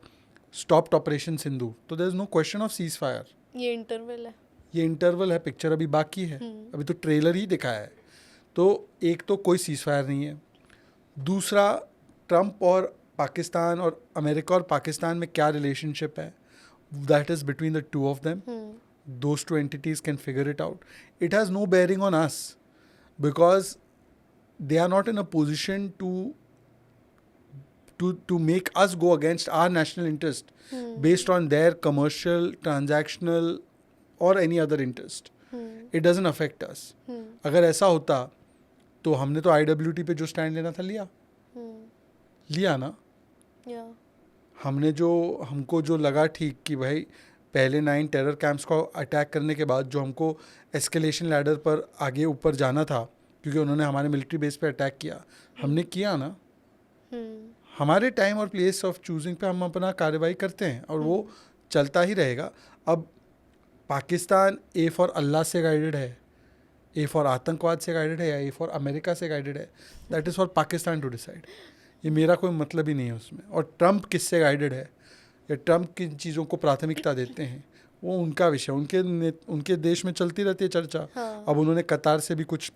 stopped operation Sindhu. तो there is no question of cease fire. ये इंटरवल है. पिक्चर अभी बाकी है, अभी तो ट्रेलर ही दिखाया है. तो एक तो कोई सीज फायर नहीं है. दूसरा, ट्रम्प और पाकिस्तान और अमेरिका और पाकिस्तान में क्या रिलेशनशिप है, that is between the two of them. Those two entities can figure it out. It has no bearing on us because they are not in a position to make us go against our national interest based on their commercial, transactional or any other interest. It doesn't affect us. अगर ऐसा होता तो हमने तो IWT पे जो स्टैंड लेना था लिया ना. हमको जो लगा ठीक कि भाई पहले 9 टेरर कैंप्स को अटैक करने के बाद जो हमको एस्केलेशन लैडर पर आगे ऊपर जाना था, क्योंकि उन्होंने हमारे मिलिट्री बेस पे अटैक किया, हमने किया ना. हमारे टाइम और प्लेस ऑफ चूजिंग पे हम अपना कार्रवाई करते हैं और वो चलता ही रहेगा. अब पाकिस्तान ए फॉर अल्लाह से गाइडेड है ए फॉर आतंकवाद से गाइडेड है या ए फॉर अमेरिका से गाइडेड है, that is for Pakistan to decide. ये मेरा कोई मतलब ही नहीं है उसमें. और ट्रंप किससे गाइडेड है या ट्रंप किन चीज़ों को प्राथमिकता देते हैं वो उनका विषय. उनके देश में चलती रहती है चर्चा. हाँ. अब उन्होंने कतार से भी कुछ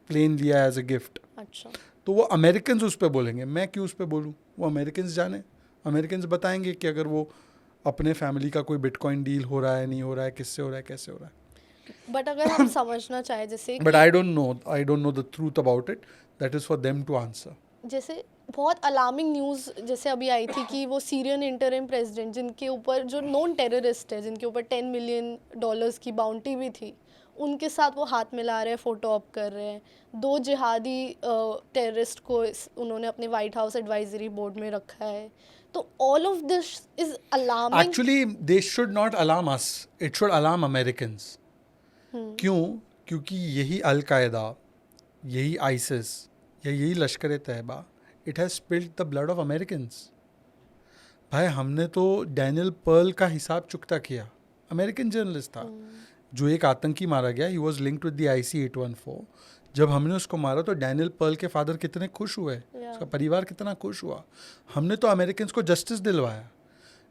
प्लेन लिया एज अ गिफ्ट. अच्छा. तो वो अमेरिकन उस पर बोलेंगे, मैं क्यों उस पर बोलूँ. वो अमेरिकन जाने, अमेरिकन बताएंगे कि अगर वो अपने फैमिली का कोई बिटकॉइन डील हो रहा है, नहीं हो रहा है, किससे हो रहा है, कैसे हो रहा है. बट अगर हम समझना चाहे जैसे but I don't know the truth about it. That is for them to answer. जैसे बहुत अलार्मिंग न्यूज़ जैसे अभी आई थी कि वो सीरियन इंटरिम प्रेसिडेंट जिनके ऊपर जो नॉन टेररिस्ट है, जिनके ऊपर $10 मिलियन की बाउंटी भी थी, उनके साथ वो हाथ मिला रहे हैं, फोटो ऑप कर रहे हैं. 2 जिहादी टेररिस्ट को उन्होंने अपने वाइट हाउस एडवाइजरी बोर्ड में रखा है. तो all of this is alarming. Actually they should not alarm us, it should alarm Americans. क्यों? क्योंकि यही अल-कायदा, यही आइसिस या यही Lashkar Taiba, it has spilled the blood of Americans. भाई हमने तो डैनियल पर्ल का हिसाब चुकता किया. अमेरिकन जर्नलिस्ट था जो एक आतंकी मारा गया. He was linked with the IC-814. जब हमने उसको मारा तो डैनियल पर्ल के फादर कितने खुश हुए, उसका परिवार कितना खुश हुआ. हमने तो अमेरिकन्स को जस्टिस दिलवाया.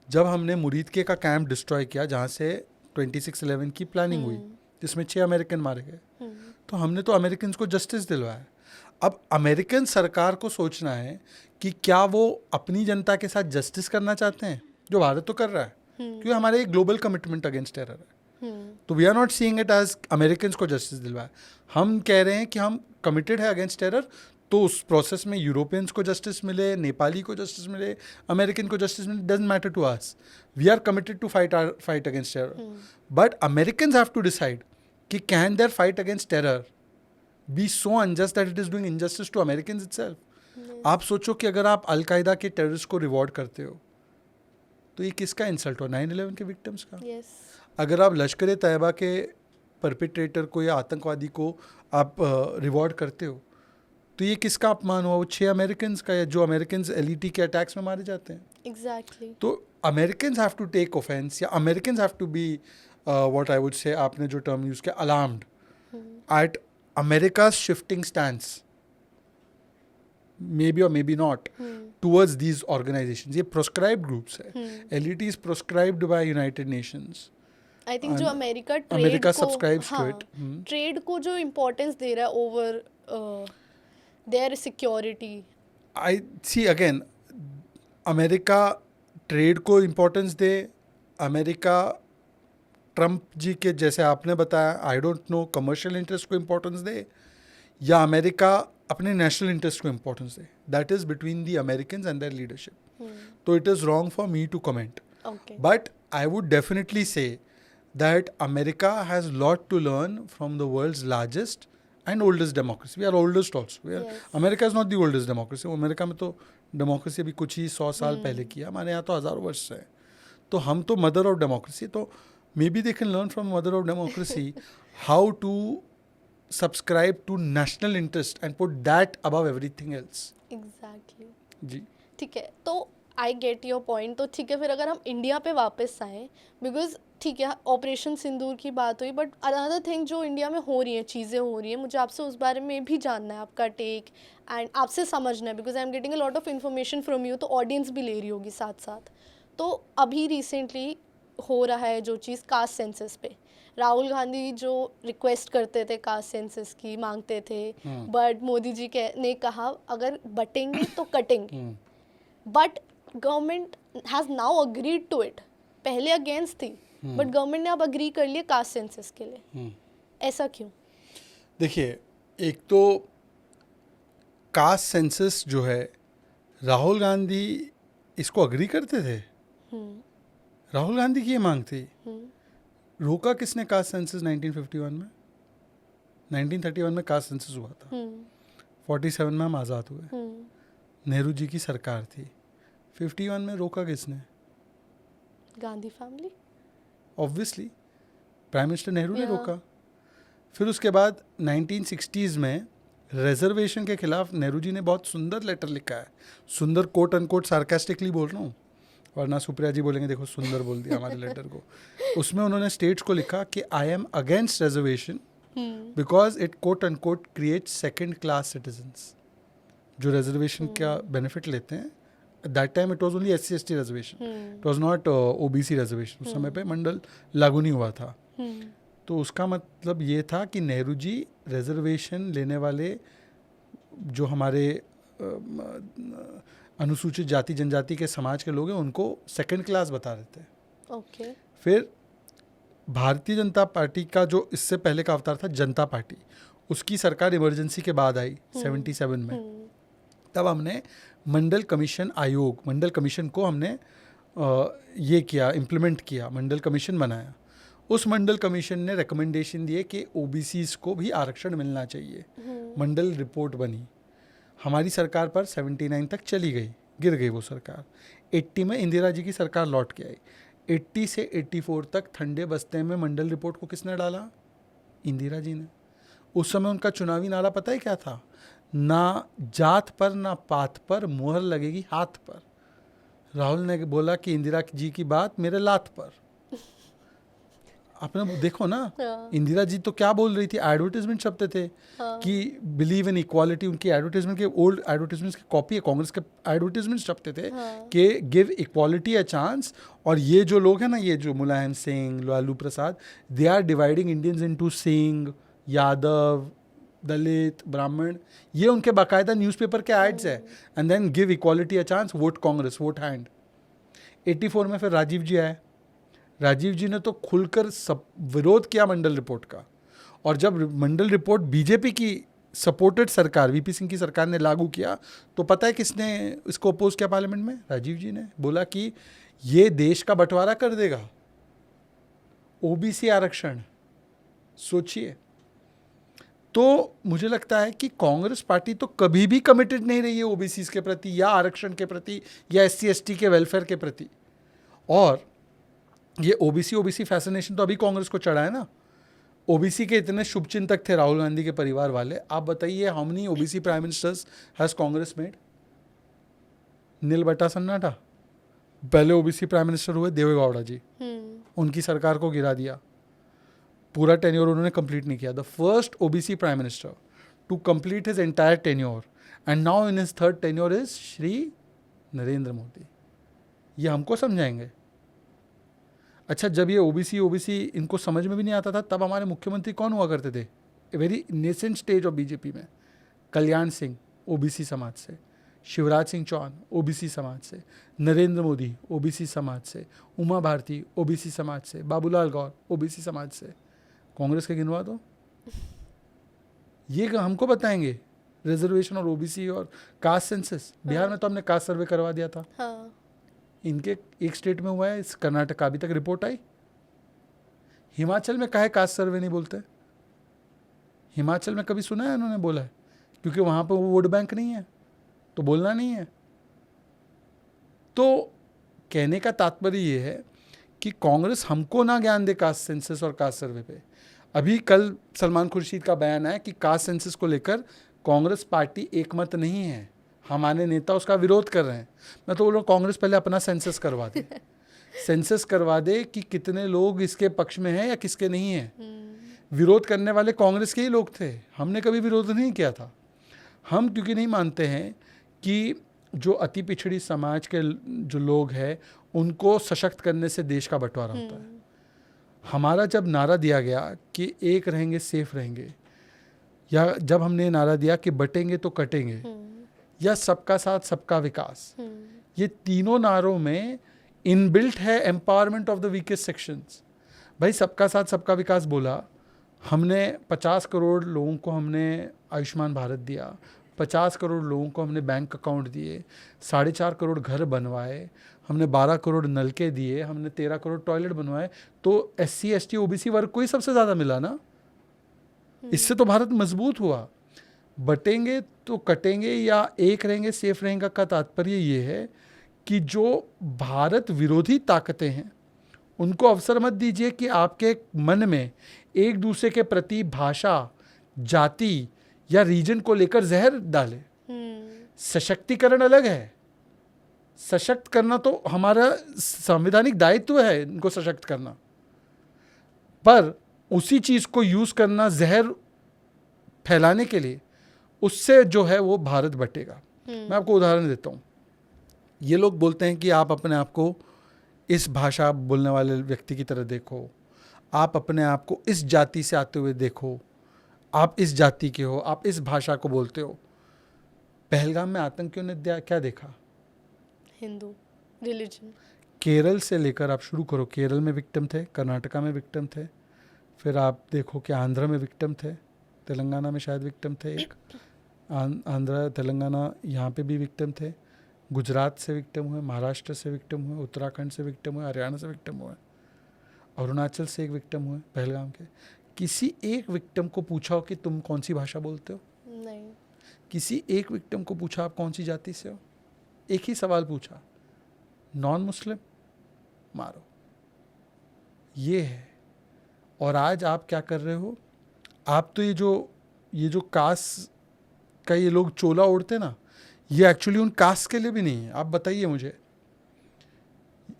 जब हमने मुरीदके का कैंप डिस्ट्रॉय किया जहाँ से 26/11 की प्लानिंग हुई जिसमें 6 अमेरिकन मारे गए, तो हमने तो अमेरिकन्स को जस्टिस दिलवाया. अब अमेरिकन सरकार को सोचना है कि क्या वो अपनी जनता के साथ जस्टिस करना चाहते हैं, जो भारत तो कर रहा है क्योंकि हमारे एक ग्लोबल कमिटमेंट अगेंस्ट टेरर है. तो we are not seeing it as Americans को जस्टिस दिलवाया. हम कह रहे हैं कि हम कमिटेड है अगेंस्ट टेरर, तो उस प्रोसेस में यूरोपियंस को जस्टिस मिले, नेपाली को जस्टिस मिले, अमेरिकन को जस्टिस मिले, doesn't matter to us. We are committed to fight against terror. But Americans have to decide कि can their fight against terror be so unjust that it is doing injustice to Americans itself. आप सोचो कि अगर आप अल-कायदा के टेररिस्ट को रिवॉर्ड करते हो तो ये किसका इंसल्ट हो? 9/11 के विक्टिम्स का. अगर आप लश्कर तैयबा के परपिट्रेटर को या आतंकवादी को आप रिवॉर्ड करते हो तो ये किसका अपमान हुआ? वो 6 अमेरिकन्स का, या जो अमेरिकन्स LET के अटैक्स में मारे जाते हैं. एग्जैक्टली. तो Americans have to take offence, या Americans have to be what I would say, आपने जो टर्म यूज किया, alarmed at America's shifting stance, maybe or maybe not, towards these organizations. ये proscribed groups है. LET is proscribed by United Nations. I think जो America subscribes to it. Trade को जो इम्पोर्टेंस दे रहा है over their security. I see again, America trade को इम्पोर्टेंस दे, अमेरिका ट्रंप जी के जैसे आपने बताया, I don't know, commercial interest को इम्पोर्टेंस दे, या अमेरिका अपने नेशनल इंटरेस्ट को इम्पोर्टेंस दे. That is between the Americans and their leadership. तो it is wrong for me to comment. But I would definitely से that America has lot to learn from the world's largest and oldest democracy. We are oldest also. America is not the oldest democracy. America में तो डेमोक्रेसी अभी कुछ ही 100 साल पहले किया. हमारे यहाँ तो हज़ारों वर्ष से है. तो हम तो मदर ऑफ डेमोक्रेसी. तो may be they can learn from mother of democracy how to subscribe to national interest and put that above everything else. Exactly. जी ठीक है. तो आई गेट योर पॉइंट. तो ठीक है, फिर अगर हम इंडिया पे वापस आएँ, बिकॉज ठीक है ऑपरेशन सिंदूर की बात हुई, बट अनदर थिंग जो इंडिया में हो रही हैं, चीज़ें हो रही हैं, मुझे आपसे उस बारे में भी जानना है, आपका टेक एंड आपसे समझना है, because I am getting a lot of information from you, तो ऑडियंस भी ले रही होगी साथ साथ. तो अभी रिसेंटली हो रहा है जो चीज़ कास्ट सेंसस पे, राहुल गांधी जो रिक्वेस्ट करते थे कास्ट सेंसस की, मांगते थे, बट मोदी जी ने कहा अगर बटेंगे तो कटेंगे. But government has now agreed to it. पहले अगेंस्ट थी, बट गवर्नमेंट ने अब अग्री कर लिया कास्ट सेंसस के लिए. ऐसा क्यों? देखिए, एक तो कास्ट सेंसस जो है, राहुल गांधी इसको अग्री करते थे. राहुल गांधी की ये मांग थी. रोका किसने कास्ट सेंसस 1951 में? 1931 में कास्ट सेंसस हुआ था. 47 में हम आज़ाद हुए. नेहरू जी की सरकार थी. 51 में रोका किसने? Gandhi family. Obviously prime minister Nehru ने रोका. फिर उसके बाद 1960s में रिजर्वेशन के खिलाफ नेहरू जी ने बहुत सुंदर लेटर लिखा है. सुंदर कोट अनकोट सार्कास्टिकली बोल रहा हूँ, वरना सुप्रिया जी बोलेंगे देखो सुंदर बोल दिया हमारे लेटर को. उसमें उन्होंने स्टेट्स को लिखा कि I am against reservation because it quote unquote create second class citizens जो रिजर्वेशन का बेनिफिट लेते हैं. That time it was only SC/ST reservation, it was not OBC reservation. उस समय पे मंडल लागू नहीं हुआ था. तो उसका मतलब ये था कि नेहरू जी रिजर्वेशन लेने वाले जो हमारे अनुसूचित जाति जनजाति के समाज के लोग हैं उनको सेकंड क्लास बता रहे थे. ओके. फिर भारतीय जनता पार्टी का जो इससे पहले का अवतार था जनता पार्टी, उसकी सरकार इमरजेंसी के बाद आई 77 में. तब हमने मंडल कमीशन आयोग, मंडल कमीशन को हमने ये किया, इम्प्लीमेंट किया, मंडल कमीशन बनाया. उस मंडल कमीशन ने रिकमेंडेशन दिए कि OBCs को भी आरक्षण मिलना चाहिए. मंडल रिपोर्ट बनी. हमारी सरकार पर 79 तक चली गई, गिर गई वो सरकार. 80 में इंदिरा जी की सरकार लौट के आई. 80 से 84 तक ठंडे बस्ते में मंडल रिपोर्ट को किसने डाला? इंदिरा जी ने. उस समय उनका चुनावी नारा पता है क्या था? ना जात पर ना पात पर, मोहर लगेगी हाथ पर. राहुल ने बोला कि इंदिरा जी की बात मेरे लात पर. आपने देखो ना, इंदिरा जी तो क्या बोल रही थी, एडवर्टाइजमेंट छपते थे कि बिलीव इन इक्वालिटी. उनकी एडवर्टाइजमेंट के ओल्ड एडवर्टाइजमेंट्स की कॉपी है, कांग्रेस के एडवर्टाइजमेंट छपते थे कि गिव इक्वालिटी अ चांस. और ये जो लोग हैं ना, ये जो Mulayam Singh, Lalu Prasad, they are dividing Indians into Singh, Yadav, Dalit, Brahmin. ये उनके बाकायदा न्यूज़पेपर के एड्स है. And then give equality a chance, vote Congress, vote hand. 84 में फिर राजीव जी आए. राजीव जी ने तो खुलकर सब विरोध किया मंडल रिपोर्ट का. और जब मंडल रिपोर्ट बीजेपी की सपोर्टेड सरकार, VP सिंह की सरकार ने लागू किया, तो पता है किसने इसको अपोज किया पार्लियामेंट में? राजीव जी ने. बोला कि ये देश का बंटवारा कर देगा, OBC आरक्षण. सोचिए. तो मुझे लगता है कि कांग्रेस पार्टी तो कभी भी कमिटेड नहीं रही है OBCs के प्रति, या आरक्षण के प्रति, या SC/ST के वेलफेयर के प्रति. और ये OBC फैसिनेशन तो अभी कांग्रेस को चढ़ा है ना. OBC के इतने शुभचिंतक थे राहुल गांधी के परिवार वाले. आप बताइए, how many OBC prime ministers has Congress made? नील बटा सन्नाटा. पहले OBC प्राइम मिनिस्टर हुए देवेगौड़ा जी, उनकी सरकार को गिरा दिया. पूरा टेन्योर उन्होंने कंप्लीट नहीं किया. The first OBC prime minister to complete his entire tenure and now in his third tenure is Shri Narendra Modi. ये हमको समझाएंगे? अच्छा, जब ये OBC इनको समझ में भी नहीं आता था, तब हमारे मुख्यमंत्री कौन हुआ करते थे? A very nascent stage of BJP में. कल्याण सिंह OBC समाज से, शिवराज सिंह चौहान OBC समाज से, नरेंद्र मोदी OBC समाज से, उमा भारती OBC समाज से, बाबूलाल गौर OBC समाज से. कांग्रेस के गिनवा दो. ये हमको बताएंगे रिजर्वेशन और OBC और कास्ट सेंसस. बिहार में तो हमने कास्ट सर्वे करवा दिया था. इनके एक स्टेट में हुआ है, इस कर्नाटक अभी तक रिपोर्ट आई. हिमाचल में काहे कास्ट सर्वे नहीं बोलते? हिमाचल में कभी सुना है उन्होंने बोला है? क्योंकि वहां पर वो वोट बैंक नहीं है, तो बोलना नहीं है. तो कहने का तात्पर्य ये है कि कांग्रेस हमको ना ज्ञान दे कास्ट सेंसस और कास्ट सर्वे पे. अभी कल सलमान खुर्शीद का बयान है कि कास्ट सेंसस को लेकर कांग्रेस पार्टी एकमत नहीं है, हमारे नेता उसका विरोध कर रहे हैं. मैं तो बोल रहा हूँ कांग्रेस पहले अपना सेंसस करवा दे. सेंसस करवा दे कि कितने लोग इसके पक्ष में हैं या किसके नहीं हैं. विरोध करने वाले कांग्रेस के ही लोग थे, हमने कभी विरोध नहीं किया था. हम क्योंकि नहीं मानते हैं कि जो अति पिछड़ी समाज के जो लोग हैं उनको सशक्त करने से देश का बंटवारा होता है. हमारा जब नारा दिया गया कि एक रहेंगे सेफ रहेंगे, या जब हमने नारा दिया कि बटेंगे तो कटेंगे, या सबका साथ सबका विकास, ये तीनों नारों में इनबिल्ट है empowerment of the weakest sections. भाई सबका साथ सबका विकास बोला, हमने 50 करोड़ लोगों को हमने आयुष्मान भारत दिया, 50 करोड़ लोगों को हमने बैंक अकाउंट दिए, 4.5 करोड़ घर बनवाए, हमने 12 करोड़ नलके दिए, हमने 13 करोड़ टॉयलेट बनवाए. तो SC/ST OBC वर्ग को ही सबसे ज़्यादा मिला ना. इससे तो भारत मजबूत हुआ. बटेंगे तो कटेंगे या एक रहेंगे सेफ रहेंगे का तात्पर्य ये है कि जो भारत विरोधी ताकतें हैं उनको अवसर मत दीजिए कि आपके मन में एक दूसरे के प्रति भाषा, जाति या रीजन को लेकर जहर डाले. सशक्तिकरण अलग है. सशक्त करना तो हमारा संवैधानिक दायित्व है, इनको सशक्त करना. पर उसी चीज़ को यूज़ करना जहर फैलाने के लिए, उससे जो है वो भारत बटेगा। मैं आपको उदाहरण देता हूँ। ये लोग बोलते हैं कि आप अपने आप को इस भाषा बोलने वाले व्यक्ति की तरह देखो, आप अपने आप को इस जाति से आते हुए देखो, आप इस जाति के हो, आप इस भाषा को बोलते हो। पहलगाम में आतंकियों ने क्या देखा? हिंदू रिलीजन। केरल से लेकर आप शुरू करो, केरल में विक्टिम थे, कर्नाटका में विक्टिम थे, फिर आप देखो कि आंध्र में विक्टिम थे, तेलंगाना में शायद विक्टिम थे, एक आंध्र तेलंगाना यहाँ पे भी विक्टिम थे, गुजरात से विक्टिम हुए, महाराष्ट्र से विक्टिम हुए, उत्तराखंड से विक्टिम हुए, हरियाणा से विक्टिम हुए, अरुणाचल से एक विक्टिम हुए पहलगाम के। किसी एक विक्टिम को पूछा हो कि तुम कौन सी भाषा बोलते हो? नहीं। किसी एक विक्टिम को पूछा आप कौन सी जाति से हो? एक ही सवाल पूछा, नॉन मुस्लिम, मारो। ये है। और आज आप क्या कर रहे हो? आप तो ये जो कास्ट का ये लोग चोला ओढ़ते ना, ये एक्चुअली उन कास्ट के लिए भी नहीं है। आप बताइए मुझे,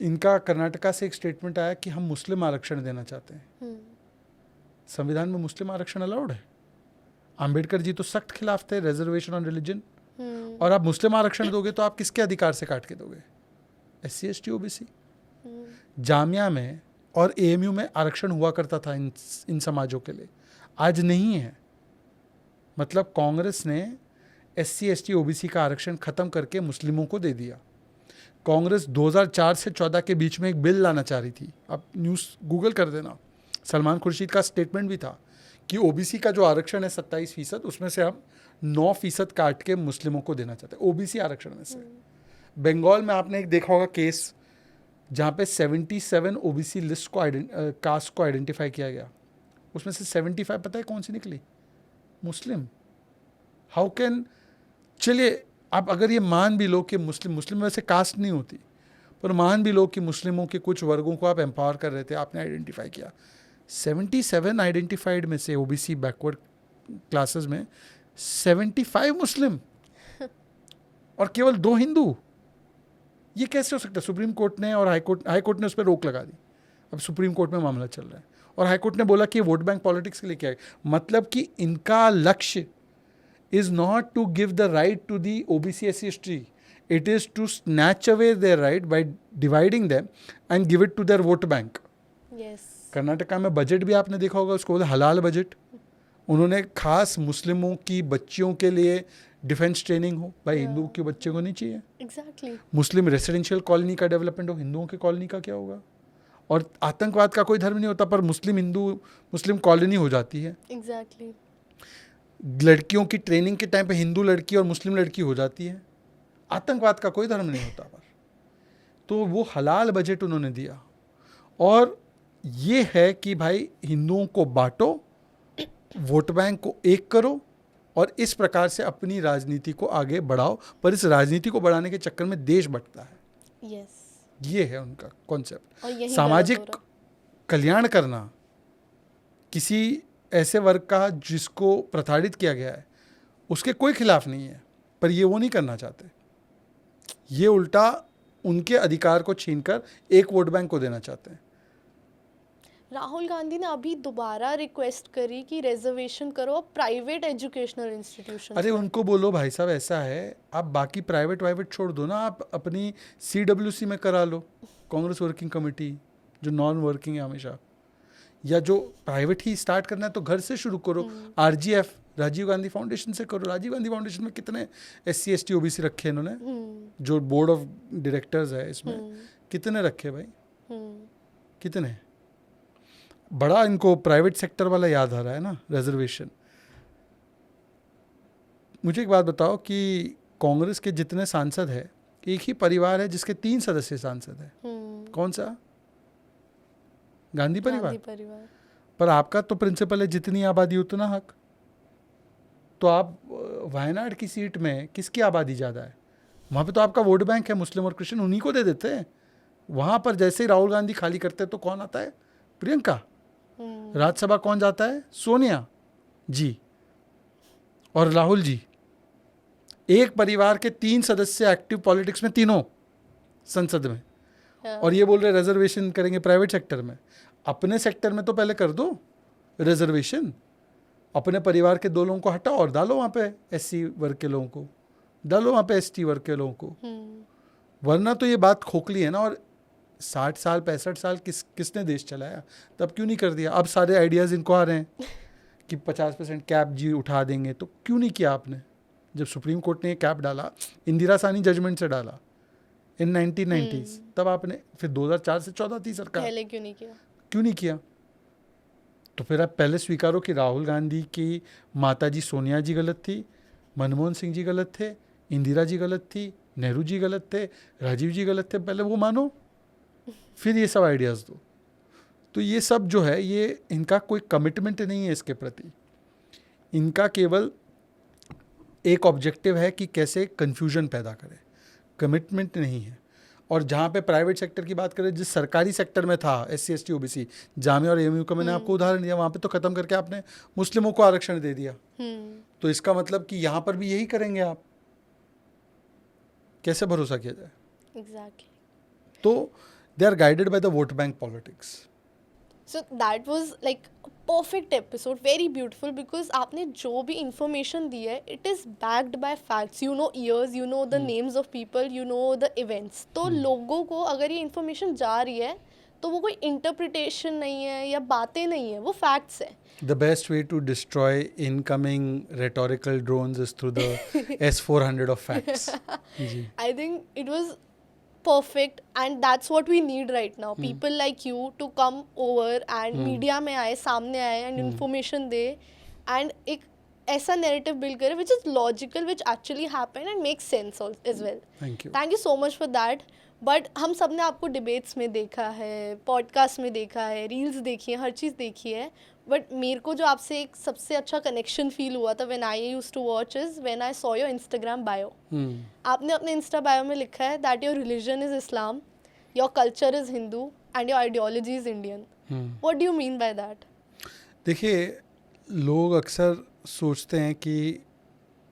इनका कर्नाटका से एक स्टेटमेंट आया कि हम मुस्लिम आरक्षण देना चाहते हैं। संविधान में मुस्लिम आरक्षण अलाउड है? अंबेडकर जी तो सख्त खिलाफ थे रिजर्वेशन ऑन रिलीजन। और आप मुस्लिम आरक्षण दोगे तो आप किसके अधिकार से काट के दोगे? SC ST OBC। जामिया में और AMU में आरक्षण हुआ करता था इन समाजों के लिए, आज नहीं है। मतलब कांग्रेस ने SC ST OBC का आरक्षण खत्म करके मुस्लिमों को दे दिया। कांग्रेस 2004 से 14 के बीच में एक बिल लाना चाह रही थी, आप न्यूज़ गूगल कर देना। सलमान खुर्शीद का स्टेटमेंट भी था कि OBC का जो आरक्षण है 27%, उसमें से हम 9% काट के मुस्लिमों को देना चाहते हैं, OBC आरक्षण में से। बंगाल में आपने एक देखा होगा केस, जहाँ पे 77 OBC लिस्ट को कास्ट को आइडेंटिफाई किया गया, उसमें से 75 पता है कौन सी निकली? मुस्लिम। How can? चलिए आप अगर ये मान भी लो कि मुस्लिम वैसे कास्ट नहीं होती, पर मान भी लो कि मुस्लिमों के कुछ वर्गों को आप एम्पावर कर रहे थे, आपने आइडेंटिफाई किया। 77 आइडेंटिफाइड में से OBC बैकवर्ड क्लासेस में 75 मुस्लिम और केवल 2 हिंदू। ये कैसे हो सकता है? सुप्रीम कोर्ट ने और हाई कोर्ट ने उस पर रोक लगा दी। अब सुप्रीम कोर्ट में मामला चल रहा है और हाई कोर्ट ने बोला कि वोट बैंक पॉलिटिक्स के लिए क्या है। मतलब कि इनका लक्ष्य is not to give the right to the OBC SC ST, it is to snatch away their right by dividing them and give it to their vote bank. Yes. Karnataka में बजट भी आपने देखा होगा, उसको बोला हलाल बजट। उन्होंने खास मुस्लिमों की बच्चियों के लिए डिफेंस ट्रेनिंग हो, भाई हिंदुओं के बच्चे को नहीं चाहिए। Exactly. मुस्लिम रेसिडेंशियल कॉलोनी का डेवलपमेंट हो, हिंदुओं की कॉलोनी का क्या होगा? और आतंकवाद का कोई धर्म नहीं होता, पर मुस्लिम कॉलोनी हो जाती है। Exactly. लड़कियों की ट्रेनिंग के टाइम पे हिंदू लड़की और मुस्लिम लड़की हो जाती है। आतंकवाद का कोई धर्म नहीं होता पर। तो वो हलाल बजट उन्होंने दिया और ये है कि भाई हिंदुओं को बांटो, वोट बैंक को एक करो और इस प्रकार से अपनी राजनीति को आगे बढ़ाओ। पर इस राजनीति को बढ़ाने के चक्कर में देश बंटता है। Yes. ये है उनका कॉन्सेप्ट। और सामाजिक कल्याण करना किसी ऐसे वर्ग का जिसको प्रताड़ित किया गया है, उसके कोई खिलाफ नहीं है, पर ये वो नहीं करना चाहते। ये उल्टा उनके अधिकार को छीनकर एक वोट बैंक को देना चाहते हैं। राहुल गांधी ने अभी दोबारा रिक्वेस्ट करी कि रिजर्वेशन करो प्राइवेट एजुकेशनल इंस्टीट्यूशन। अरे उनको बोलो भाई साहब ऐसा है, आप बाकी प्राइवेट छोड़ दो ना, आप अपनी CWC में करा लो, कांग्रेस वर्किंग कमेटी जो नॉन वर्किंग है हमेशा, या जो प्राइवेट ही स्टार्ट करना है तो घर से शुरू करो। RGF राजीव गांधी फाउंडेशन से करो। राजीव गांधी फाउंडेशन में कितने SC ST OBC रखे इन्होंने, जो बोर्ड ऑफ डायरेक्टर्स है इसमें कितने रखे भाई? कितने? बड़ा इनको प्राइवेट सेक्टर वाला याद आ रहा है ना, रिजर्वेशन। मुझे एक बात बताओ कि कांग्रेस के जितने सांसद है, एक ही परिवार है जिसके 3 सदस्य सांसद है। कौन सा? गांधी परिवार। पर आपका तो प्रिंसिपल है जितनी आबादी उतना हक। तो आप वायनाड की सीट में किसकी आबादी ज़्यादा है? वहाँ पे तो आपका वोट बैंक है, मुस्लिम और क्रिश्चियन, उन्हीं को दे देते हैं। वहाँ पर जैसे ही राहुल गांधी खाली करते हैं तो कौन आता है? प्रियंका। राज्यसभा कौन जाता है? सोनिया जी और राहुल जी। एक परिवार के 3 सदस्य एक्टिव पॉलिटिक्स में, तीनों संसद में, और ये बोल रहे रिजर्वेशन करेंगे प्राइवेट सेक्टर में। अपने सेक्टर में तो पहले कर दो, रिजर्वेशन, अपने परिवार के 2 लोगों को हटाओ और डालो वहाँ पे एससी वर्ग के लोगों को, डालो वहाँ पे एसटी वर्ग के लोगों को। वरना तो ये बात खोखली है ना। और 60 साल 65 साल किसने देश चलाया, तब क्यों नहीं कर दिया? अब सारे आइडियाज़ इनको आ रहे हैं कि 50% कैप जी उठा देंगे, तो क्यों नहीं किया आपने? जब सुप्रीम कोर्ट ने कैप डाला, इंदिरा सानी जजमेंट से डाला इन 1990s, तब आपने फिर 2004 से 14 थी सरकार, पहले क्यों नहीं किया? तो फिर आप पहले स्वीकारो कि राहुल गांधी की माता जी सोनिया जी गलत थी, मनमोहन सिंह जी गलत थे, इंदिरा जी गलत थी, नेहरू जी गलत थे, राजीव जी गलत थे, पहले वो मानो, फिर ये सब आइडियाज़ दो। तो ये सब जो है, ये इनका कोई कमिटमेंट नहीं है इसके प्रति। इनका केवल एक ऑब्जेक्टिव है कि कैसे कन्फ्यूजन पैदा करें, कमिटमेंट नहीं है। और जहाँ पे प्राइवेट सेक्टर की बात करें, जिस सरकारी सेक्टर में था SC ST OBC, जामिया और AMU का मैंने आपको उदाहरण दिया, वहाँ पे तो ख़त्म करके आपने मुस्लिमों को आरक्षण दे दिया। तो इसका मतलब कि यहाँ पर भी यही करेंगे आप, कैसे भरोसा किया जाए? Exactly. तो they are guided by the vote bank politics. So that was like a perfect episode, very beautiful, because आपने जो भी information दी है, it is backed by facts. You know years, you know the names of people, you know the events. तो लोगों को अगर ये information जा रही है, तो वो कोई interpretation नहीं है या बातें नहीं है, वो facts है. The best way to destroy incoming rhetorical drones is through the S-400 of facts. Ji. I think it was perfect, and that's what we need right now. People like you to come over and media में आए, सामने आए and information दे and एक ऐसा narrative build करे which is logical, which actually happened and makes sense as well. Thank you so much for that. But हम सब ने आपको डिबेट्स में देखा है, पॉडकास्ट में देखा है, रील्स देखी है, हर चीज़ देखी है, बट मेरे को जो आपसे एक सबसे अच्छा कनेक्शन फील हुआ था when I used to watch is when I saw your Instagram bio. आपने अपने इंस्टा बायो में लिखा है that your religion is Islam, your culture is Hindu and your ideology is Indian. What do you mean by that? देखिए, लोग अक्सर सोचते हैं कि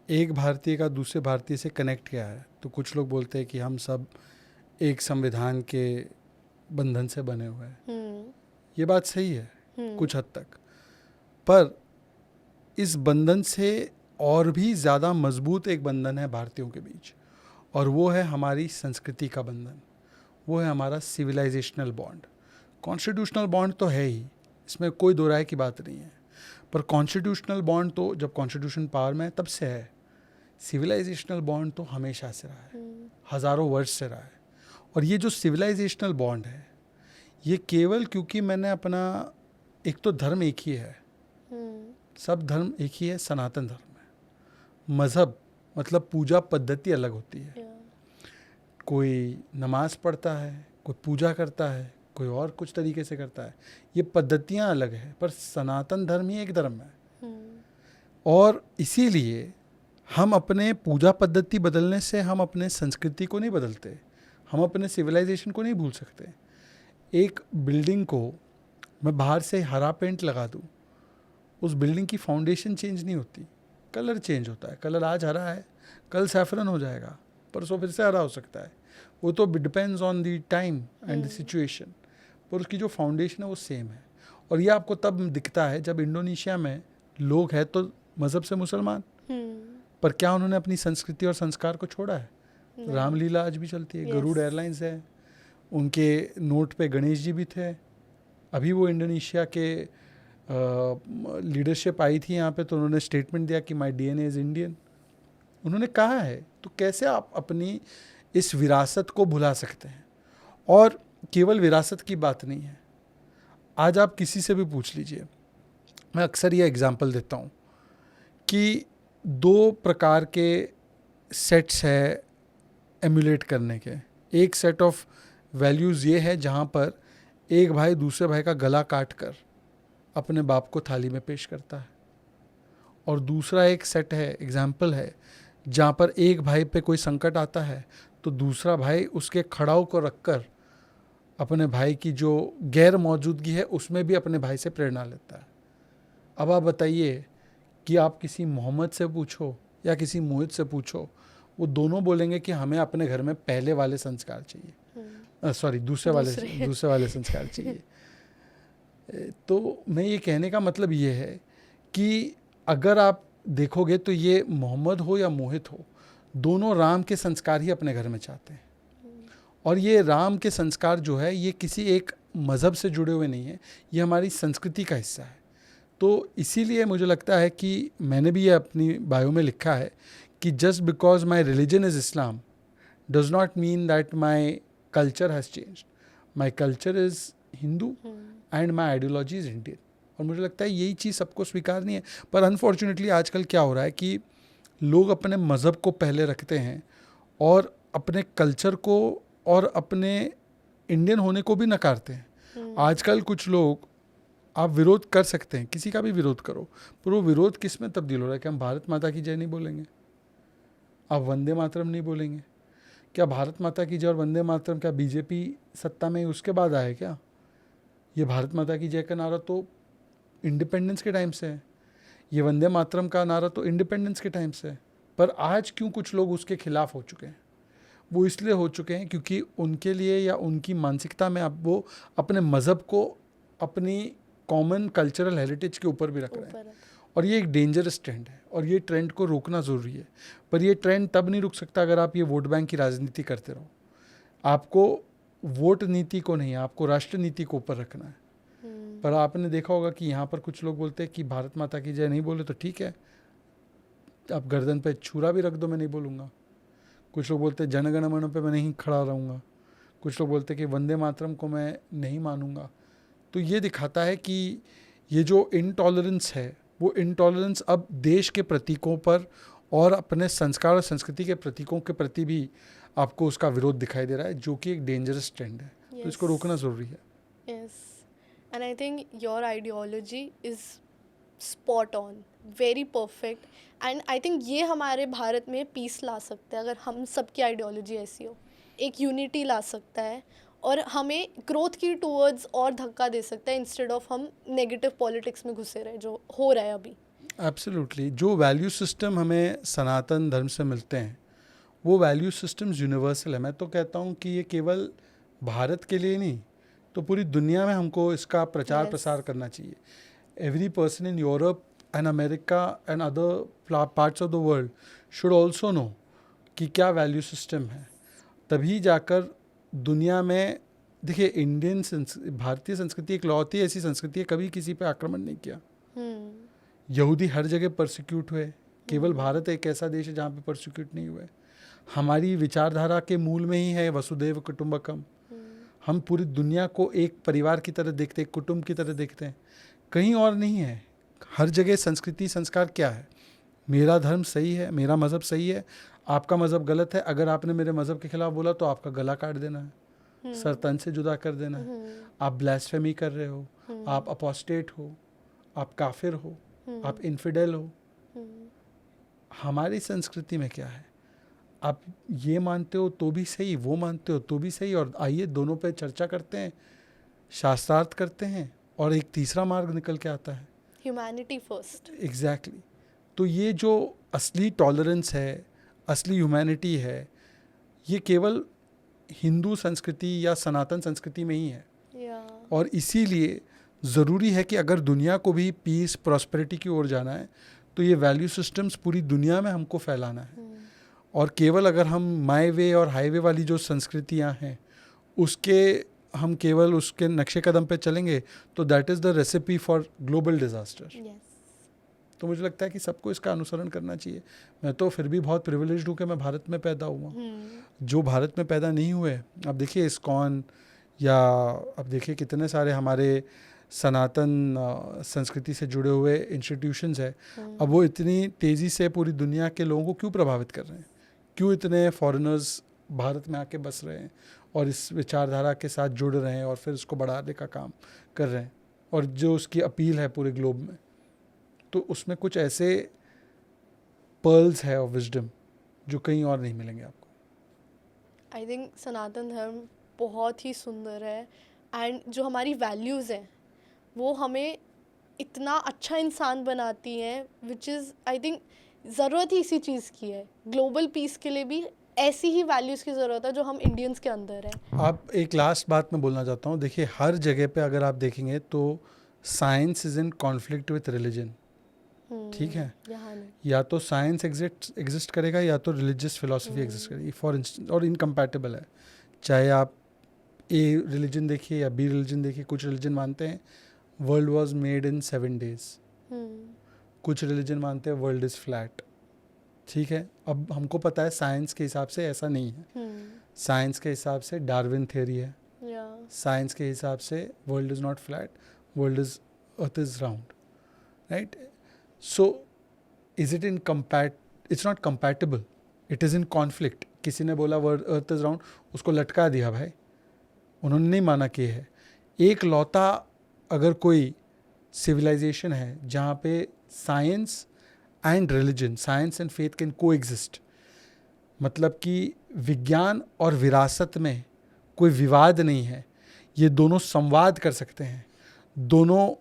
एक भारतीय का दूसरे भारतीय से कनेक्ट क्या है, तो कुछ लोग बोलते हैं कि हम सब एक संविधान के बंधन से बने हुए हैं. ये बात सही है कुछ हद तक, पर इस बंधन से और भी ज़्यादा मजबूत एक बंधन है भारतीयों के बीच, और वो है हमारी संस्कृति का बंधन, वो है हमारा सिविलाइजेशनल बॉन्ड. कॉन्स्टिट्यूशनल बॉन्ड तो है ही, इसमें कोई दो राय की बात नहीं है, पर कॉन्स्टिट्यूशनल बॉन्ड तो जब कॉन्स्टिट्यूशन पावर में है तब से है. सिविलाइजेशनल बॉन्ड तो हमेशा से रहा है, हज़ारों वर्ष से रहा है. और ये जो सिविलाइजेशनल बॉन्ड है, ये केवल क्योंकि मैंने अपना, एक तो धर्म एक ही है, सब धर्म एक ही है, सनातन धर्म है. मज़हब मतलब पूजा पद्धति अलग होती है. कोई नमाज पढ़ता है, कोई पूजा करता है, कोई और कुछ तरीके से करता है, ये पद्धतियाँ अलग है, पर सनातन धर्म ही एक धर्म है. और इसीलिए हम अपने पूजा पद्धति बदलने से हम अपने संस्कृति को नहीं बदलते, हम अपने सिविलाइजेशन को नहीं भूल सकते. एक बिल्डिंग को मैं बाहर से हरा पेंट लगा दूँ, उस बिल्डिंग की फाउंडेशन चेंज नहीं होती, कलर चेंज होता है. कलर आज हरा है, कल सैफरन हो जाएगा, परसों फिर से हरा हो सकता है. वो तो depends on the time and the situation, पर उसकी जो फाउंडेशन है वो सेम है. और ये आपको तब दिखता है जब इंडोनेशिया में लोग हैं तो मज़हब से मुसलमान, पर क्या उन्होंने अपनी संस्कृति और संस्कार को छोड़ा है? रामलीला आज भी चलती है, गरुड़ एयरलाइंस है, उनके नोट पे गणेश जी भी थे. अभी वो इंडोनेशिया के लीडरशिप आई थी यहाँ पे, तो उन्होंने स्टेटमेंट दिया कि माय DNA इज़ इंडियन. उन्होंने कहा है. तो कैसे आप अपनी इस विरासत को भुला सकते हैं? और केवल विरासत की बात नहीं है, आज आप किसी से भी पूछ लीजिए, मैं अक्सर ये एग्जांपल देता हूँ कि 2 प्रकार के सेट्स है एमुलेट करने के. एक सेट ऑफ वैल्यूज़ ये है जहाँ पर एक भाई दूसरे भाई का गला काट कर अपने बाप को थाली में पेश करता है, और दूसरा एक सेट है, एग्जाम्पल है, जहाँ पर एक भाई पे कोई संकट आता है तो दूसरा भाई उसके खड़ाऊ को रखकर अपने भाई की जो गैर मौजूदगी है उसमें भी अपने भाई से प्रेरणा लेता है. अब आप बताइए कि आप किसी मोहम्मद से पूछो या किसी मोहित से पूछो, वो दोनों बोलेंगे कि हमें अपने घर में पहले वाले संस्कार चाहिए, दूसरे वाले संस्कार चाहिए. तो मैं ये कहने का मतलब ये है कि अगर आप देखोगे तो ये मोहम्मद हो या मोहित हो, दोनों राम के संस्कार ही अपने घर में चाहते हैं। और ये राम के संस्कार जो है ये किसी एक मज़हब से जुड़े हुए नहीं है, ये हमारी संस्कृति का हिस्सा है। तो इसीलिए मुझे लगता है कि मैंने भी ये अपनी बायो में लिखा है कि just because my religion is Islam does not mean that my culture has changed. My culture is Hindu and my ideology is Indian. और मुझे लगता है यही चीज़ सबको स्वीकारनी है। पर अनफॉर्चुनेटली आजकल क्या हो रहा है कि लोग अपने मज़हब को पहले रखते हैं और अपने कल्चर को और अपने इंडियन होने को भी नकारते हैं। आजकल कुछ लोग, आप विरोध कर सकते हैं, किसी का भी विरोध करो, पर वो विरोध किस में तब्दील हो रहा है कि हम भारत माता की जय नहीं बोलेंगे, आप वंदे मातरम नहीं बोलेंगे। क्या भारत माता की जय और वंदे मातरम क्या बीजेपी सत्ता में उसके बाद आए क्या? ये भारत माता की जय का नारा तो इंडिपेंडेंस के टाइम से है, ये वंदे मातरम का नारा तो इंडिपेंडेंस के टाइम से है। पर आज क्यों कुछ लोग उसके खिलाफ हो चुके हैं? वो इसलिए हो चुके हैं क्योंकि उनके लिए या उनकी मानसिकता में अब वो अपने मज़हब को अपनी कॉमन कल्चरल हेरिटेज के ऊपर भी रख रहे हैं। और ये एक डेंजरस ट्रेंड है और ये ट्रेंड को रोकना ज़रूरी है। पर ये ट्रेंड तब नहीं रुक सकता अगर आप ये वोट बैंक की राजनीति करते रहो। आपको वोट नीति को नहीं, आपको राष्ट्र नीति को ऊपर रखना है। पर आपने देखा होगा कि यहाँ पर कुछ लोग बोलते हैं कि भारत माता की जय नहीं बोले तो ठीक है, आप गर्दन पे छुरा भी रख दो, मैं नहीं बोलूँगा। कुछ लोग बोलते हैं जनगण मन पे मैं नहीं खड़ा रहूँगा। कुछ लोग बोलते हैं कि वंदे मातरम को मैं नहीं मानूंगा। तो ये दिखाता है कि ये जो इनटॉलरेंस है वो इनटॉलरेंस अब देश के प्रतीकों पर और अपने संस्कार और संस्कृति के प्रतीकों के प्रति भी आपको उसका विरोध दिखाई दे रहा है, जो कि एक डेंजरस ट्रेंड है। तो इसको रोकना ज़रूरी है। Yes, and I think your ideology is spot on, very perfect. And I think ये हमारे भारत में पीस ला सकता है अगर हम सबकी आइडियोलॉजी ऐसी हो, एक यूनिटी ला सकता है और हमें ग्रोथ की टूवर्ड्स और धक्का दे सकता है इंस्टेड ऑफ हम नेगेटिव पॉलिटिक्स में घुसे रहे जो हो रहा है अभी। एब्सोल्युटली। जो वैल्यू सिस्टम हमें सनातन धर्म से मिलते हैं वो वैल्यू सिस्टम्स यूनिवर्सल है। मैं तो कहता हूँ कि ये केवल भारत के लिए नहीं, तो पूरी दुनिया में हमको इसका प्रचार प्रसार करना चाहिए। Every person in Europe and America and other parts of the world should also know कि क्या वैल्यू सिस्टम है। तभी जाकर दुनिया में, देखिए इंडियन भारतीय संस्कृति एक लौती ऐसी संस्कृति है, कभी किसी पे आक्रमण नहीं किया। यहूदी हर जगह परसिक्यूट हुए, केवल भारत एक ऐसा देश है जहाँ पे परसिक्यूट नहीं हुए। हमारी विचारधारा के मूल में ही है वसुदैव कुटुंबकम। हम पूरी दुनिया को एक परिवार की तरह देखते हैं, एक कुटुंब की तरह देखते हैं, कहीं और नहीं है। हर जगह संस्कृति संस्कार क्या है, मेरा धर्म सही है, मेरा मज़हब सही है, आपका मज़हब गलत है, अगर आपने मेरे मज़हब के खिलाफ बोला तो आपका गला काट देना है, सर तन से जुदा कर देना है, आप ब्लास्फेमी कर रहे हो, आप अपोस्टेट हो, आप काफिर हो, आप इन्फिडेल हो। हमारी संस्कृति में क्या है, आप ये मानते हो तो भी सही, वो मानते हो तो भी सही, और आइए दोनों पे चर्चा करते हैं, शास्त्रार्थ करते हैं, और एक तीसरा मार्ग निकल के आता है, ह्यूमैनिटी फर्स्ट। एग्जैक्टली। तो ये जो असली टॉलरेंस है, असली ह्यूमैनिटी है, ये केवल हिंदू संस्कृति या सनातन संस्कृति में ही है। और इसीलिए ज़रूरी है कि अगर दुनिया को भी पीस प्रॉस्पेरिटी की ओर जाना है तो ये वैल्यू सिस्टम्स पूरी दुनिया में हमको फैलाना है। और केवल अगर हम माई वे और हाईवे वाली जो संस्कृतियाँ हैं उसके हम केवल उसके नक्शे कदम पे चलेंगे तो that is the recipe for global disaster. तो मुझे लगता है कि सबको इसका अनुसरण करना चाहिए। मैं तो फिर भी बहुत प्रिविलेज्ड हूँ कि मैं भारत में पैदा हुआ। जो भारत में पैदा नहीं हुए, अब देखिए इस्कॉन या अब देखिए कितने सारे हमारे सनातन संस्कृति से जुड़े हुए इंस्टीट्यूशंस है, अब वो इतनी तेज़ी से पूरी दुनिया के लोगों को क्यों प्रभावित कर रहे हैं, क्यों इतने फॉरेनर्स भारत में आके बस रहे हैं और इस विचारधारा के साथ जुड़ रहे हैं और फिर उसको बढ़ाने का काम कर रहे हैं, और जो उसकी अपील है पूरे ग्लोब में, तो उसमें कुछ ऐसे पर्ल्स है ऑफ विजडम जो कहीं और नहीं मिलेंगे आपको। आई थिंक सनातन धर्म बहुत ही सुंदर है, एंड जो हमारी वैल्यूज़ हैं वो हमें इतना अच्छा इंसान बनाती हैं, विच इज़ आई थिंक ज़रूरत ही इसी चीज़ की है, ग्लोबल पीस के लिए भी ऐसी ही वैल्यूज़ की ज़रूरत है जो हम इंडियंस के अंदर है। आप एक लास्ट बात मैं बोलना चाहता हूँ, देखिए हर जगह पे अगर आप देखेंगे तो science is in conflict with religion, ठीक है। यहाँ नहीं। या तो साइंस एग्जिस्ट करेगा या तो रिलीजियस फिलोसफी एग्जिस्ट करेगी, फॉर इंस्टेंस, और इनकम्पैटिबल है। चाहे आप ए रिलीजन देखिए या बी रिलीजन देखिए, कुछ रिलीजन मानते हैं world was made in 7 days, कुछ रिलीजन मानते हैं वर्ल्ड इज़ फ्लैट, ठीक है। अब हमको पता है साइंस के हिसाब से ऐसा नहीं है। साइंस के हिसाब से डार्विन थ्योरी है, साइंस के हिसाब से world is not flat, world is earth is round, right. So is it it's not compatible, it is in conflict. किसी ने बोला वर्ल्ड अर्थ इज़ राउंड, उसको लटका दिया भाई, उन्होंने नहीं माना कि है। एक लौता अगर कोई सिविलाइजेशन है जहाँ पे science and religion, science and faith can को एग्जिस्ट, मतलब कि विज्ञान और विरासत में कोई विवाद नहीं है, ये दोनों संवाद कर सकते हैं, दोनों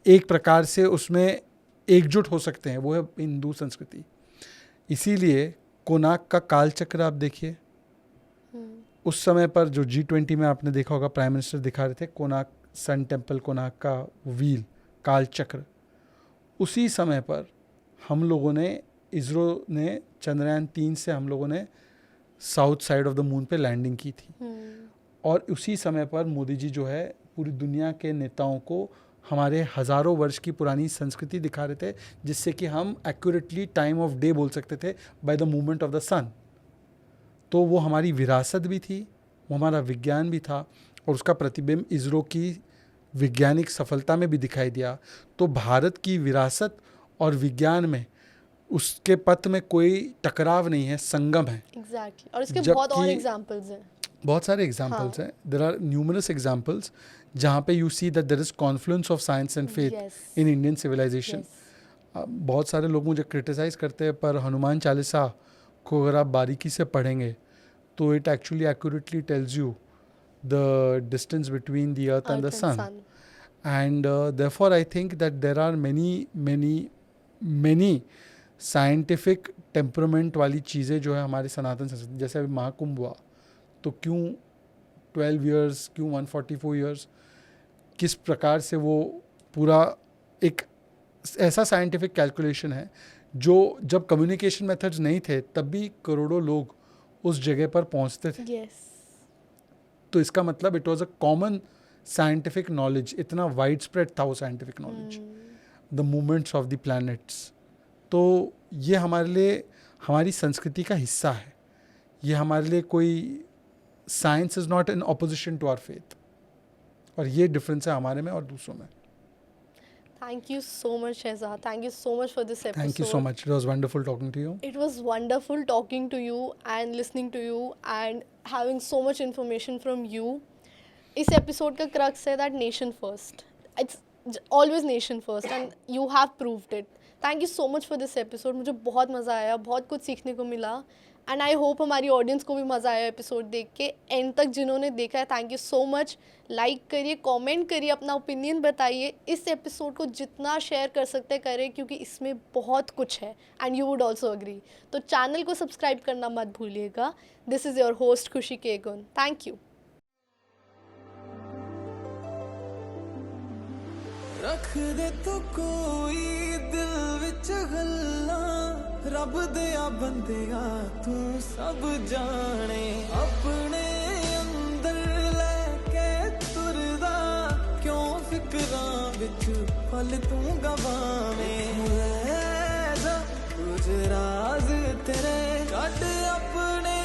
एक प्रकार से उसमें एकजुट हो सकते हैं, वो है हिंदू संस्कृति। इसीलिए कोणार्क का कालचक्र आप देखिए, उस समय पर जो G20 में आपने देखा होगा प्राइम मिनिस्टर दिखा रहे थे कोणार्क सन टेम्पल, कोणार्क का व्हील कालचक्र, उसी समय पर हम लोगों ने, इसरो ने चंद्रयान 3 से हम लोगों ने south side of the moon पे लैंडिंग की थी। और उसी समय पर मोदी जी जो है पूरी दुनिया के नेताओं को हमारे हज़ारों वर्ष की पुरानी संस्कृति दिखा रहे थे, जिससे कि हम एक्यूरेटली टाइम ऑफ डे बोल सकते थे by the movement of the sun. तो वो हमारी विरासत भी थी, वो हमारा विज्ञान भी था, और उसका प्रतिबिंब इसरो की वैज्ञानिक सफलता में भी दिखाई दिया। तो भारत की विरासत और विज्ञान में उसके पथ में कोई टकराव नहीं है, संगम है। एग्जैक्टली। और इसके बहुत और एग्जांपल्स हैं, बहुत सारे एग्जांपल्स हैं, देयर आर न्यूमरस एग्जांपल्स जहाँ पे you see that there is confluence of science and faith in Indian civilisation. बहुत सारे लोग मुझे क्रिटिसाइज करते हैं, पर हनुमान चालीसा को अगर आप बारीकी से पढ़ेंगे तो it actually accurately tells you the distance between the earth and the sun. And therefore I think that there are many scientific temperament वाली चीज़ें जो है हमारे सनातन संस्कृति, जैसे अभी महाकुंभ हुआ तो क्यों 12 years, क्यों 144 years, किस प्रकार से वो पूरा एक ऐसा साइंटिफिक कैलकुलेशन है जो जब कम्युनिकेशन मेथड्स नहीं थे तब भी करोड़ों लोग उस जगह पर पहुंचते थे। तो इसका मतलब it was a common scientific knowledge, इतना वाइड स्प्रेड था वो scientific knowledge, the movements of the planets. तो ये हमारे लिए हमारी संस्कृति का हिस्सा है, ये हमारे लिए कोई, science is not in opposition to our faith, और ये डिफरेंस है हमारे में और दूसरों में। Thank you so much, Shehzad. Thank you so much for this episode. Thank you so much. It was wonderful talking to you. It was wonderful talking to you and listening to you and having so much information from you. इस episode का crux है that nation first. It's always nation first and you have proved it. Thank you so much for this episode. मुझे बहुत मज़ा आया, बहुत कुछ सीखने को मिला, एंड आई होप हमारी ऑडियंस को भी मज़ा आया एपिसोड देख के। एंड तक जिन्होंने देखा है, thank you so much. Like करिए, कमेंट करिए, अपना ओपिनियन बताइए। इस एपिसोड को जितना शेयर कर सकते करें, क्योंकि इसमें बहुत कुछ है and you would also agree. तो चैनल को सब्सक्राइब करना मत भूलिएगा। दिस इज़ योर होस्ट खुशी केगुन। Thank you. रख दे तो कोई दिल विच गल्लां, रब दिया बंदिया तू सब जाने, अपने अंदर लेके तुरदा, क्यों फिक्रां विच पल तू गवावें, ले जा कुछ राज तेरे कट अपने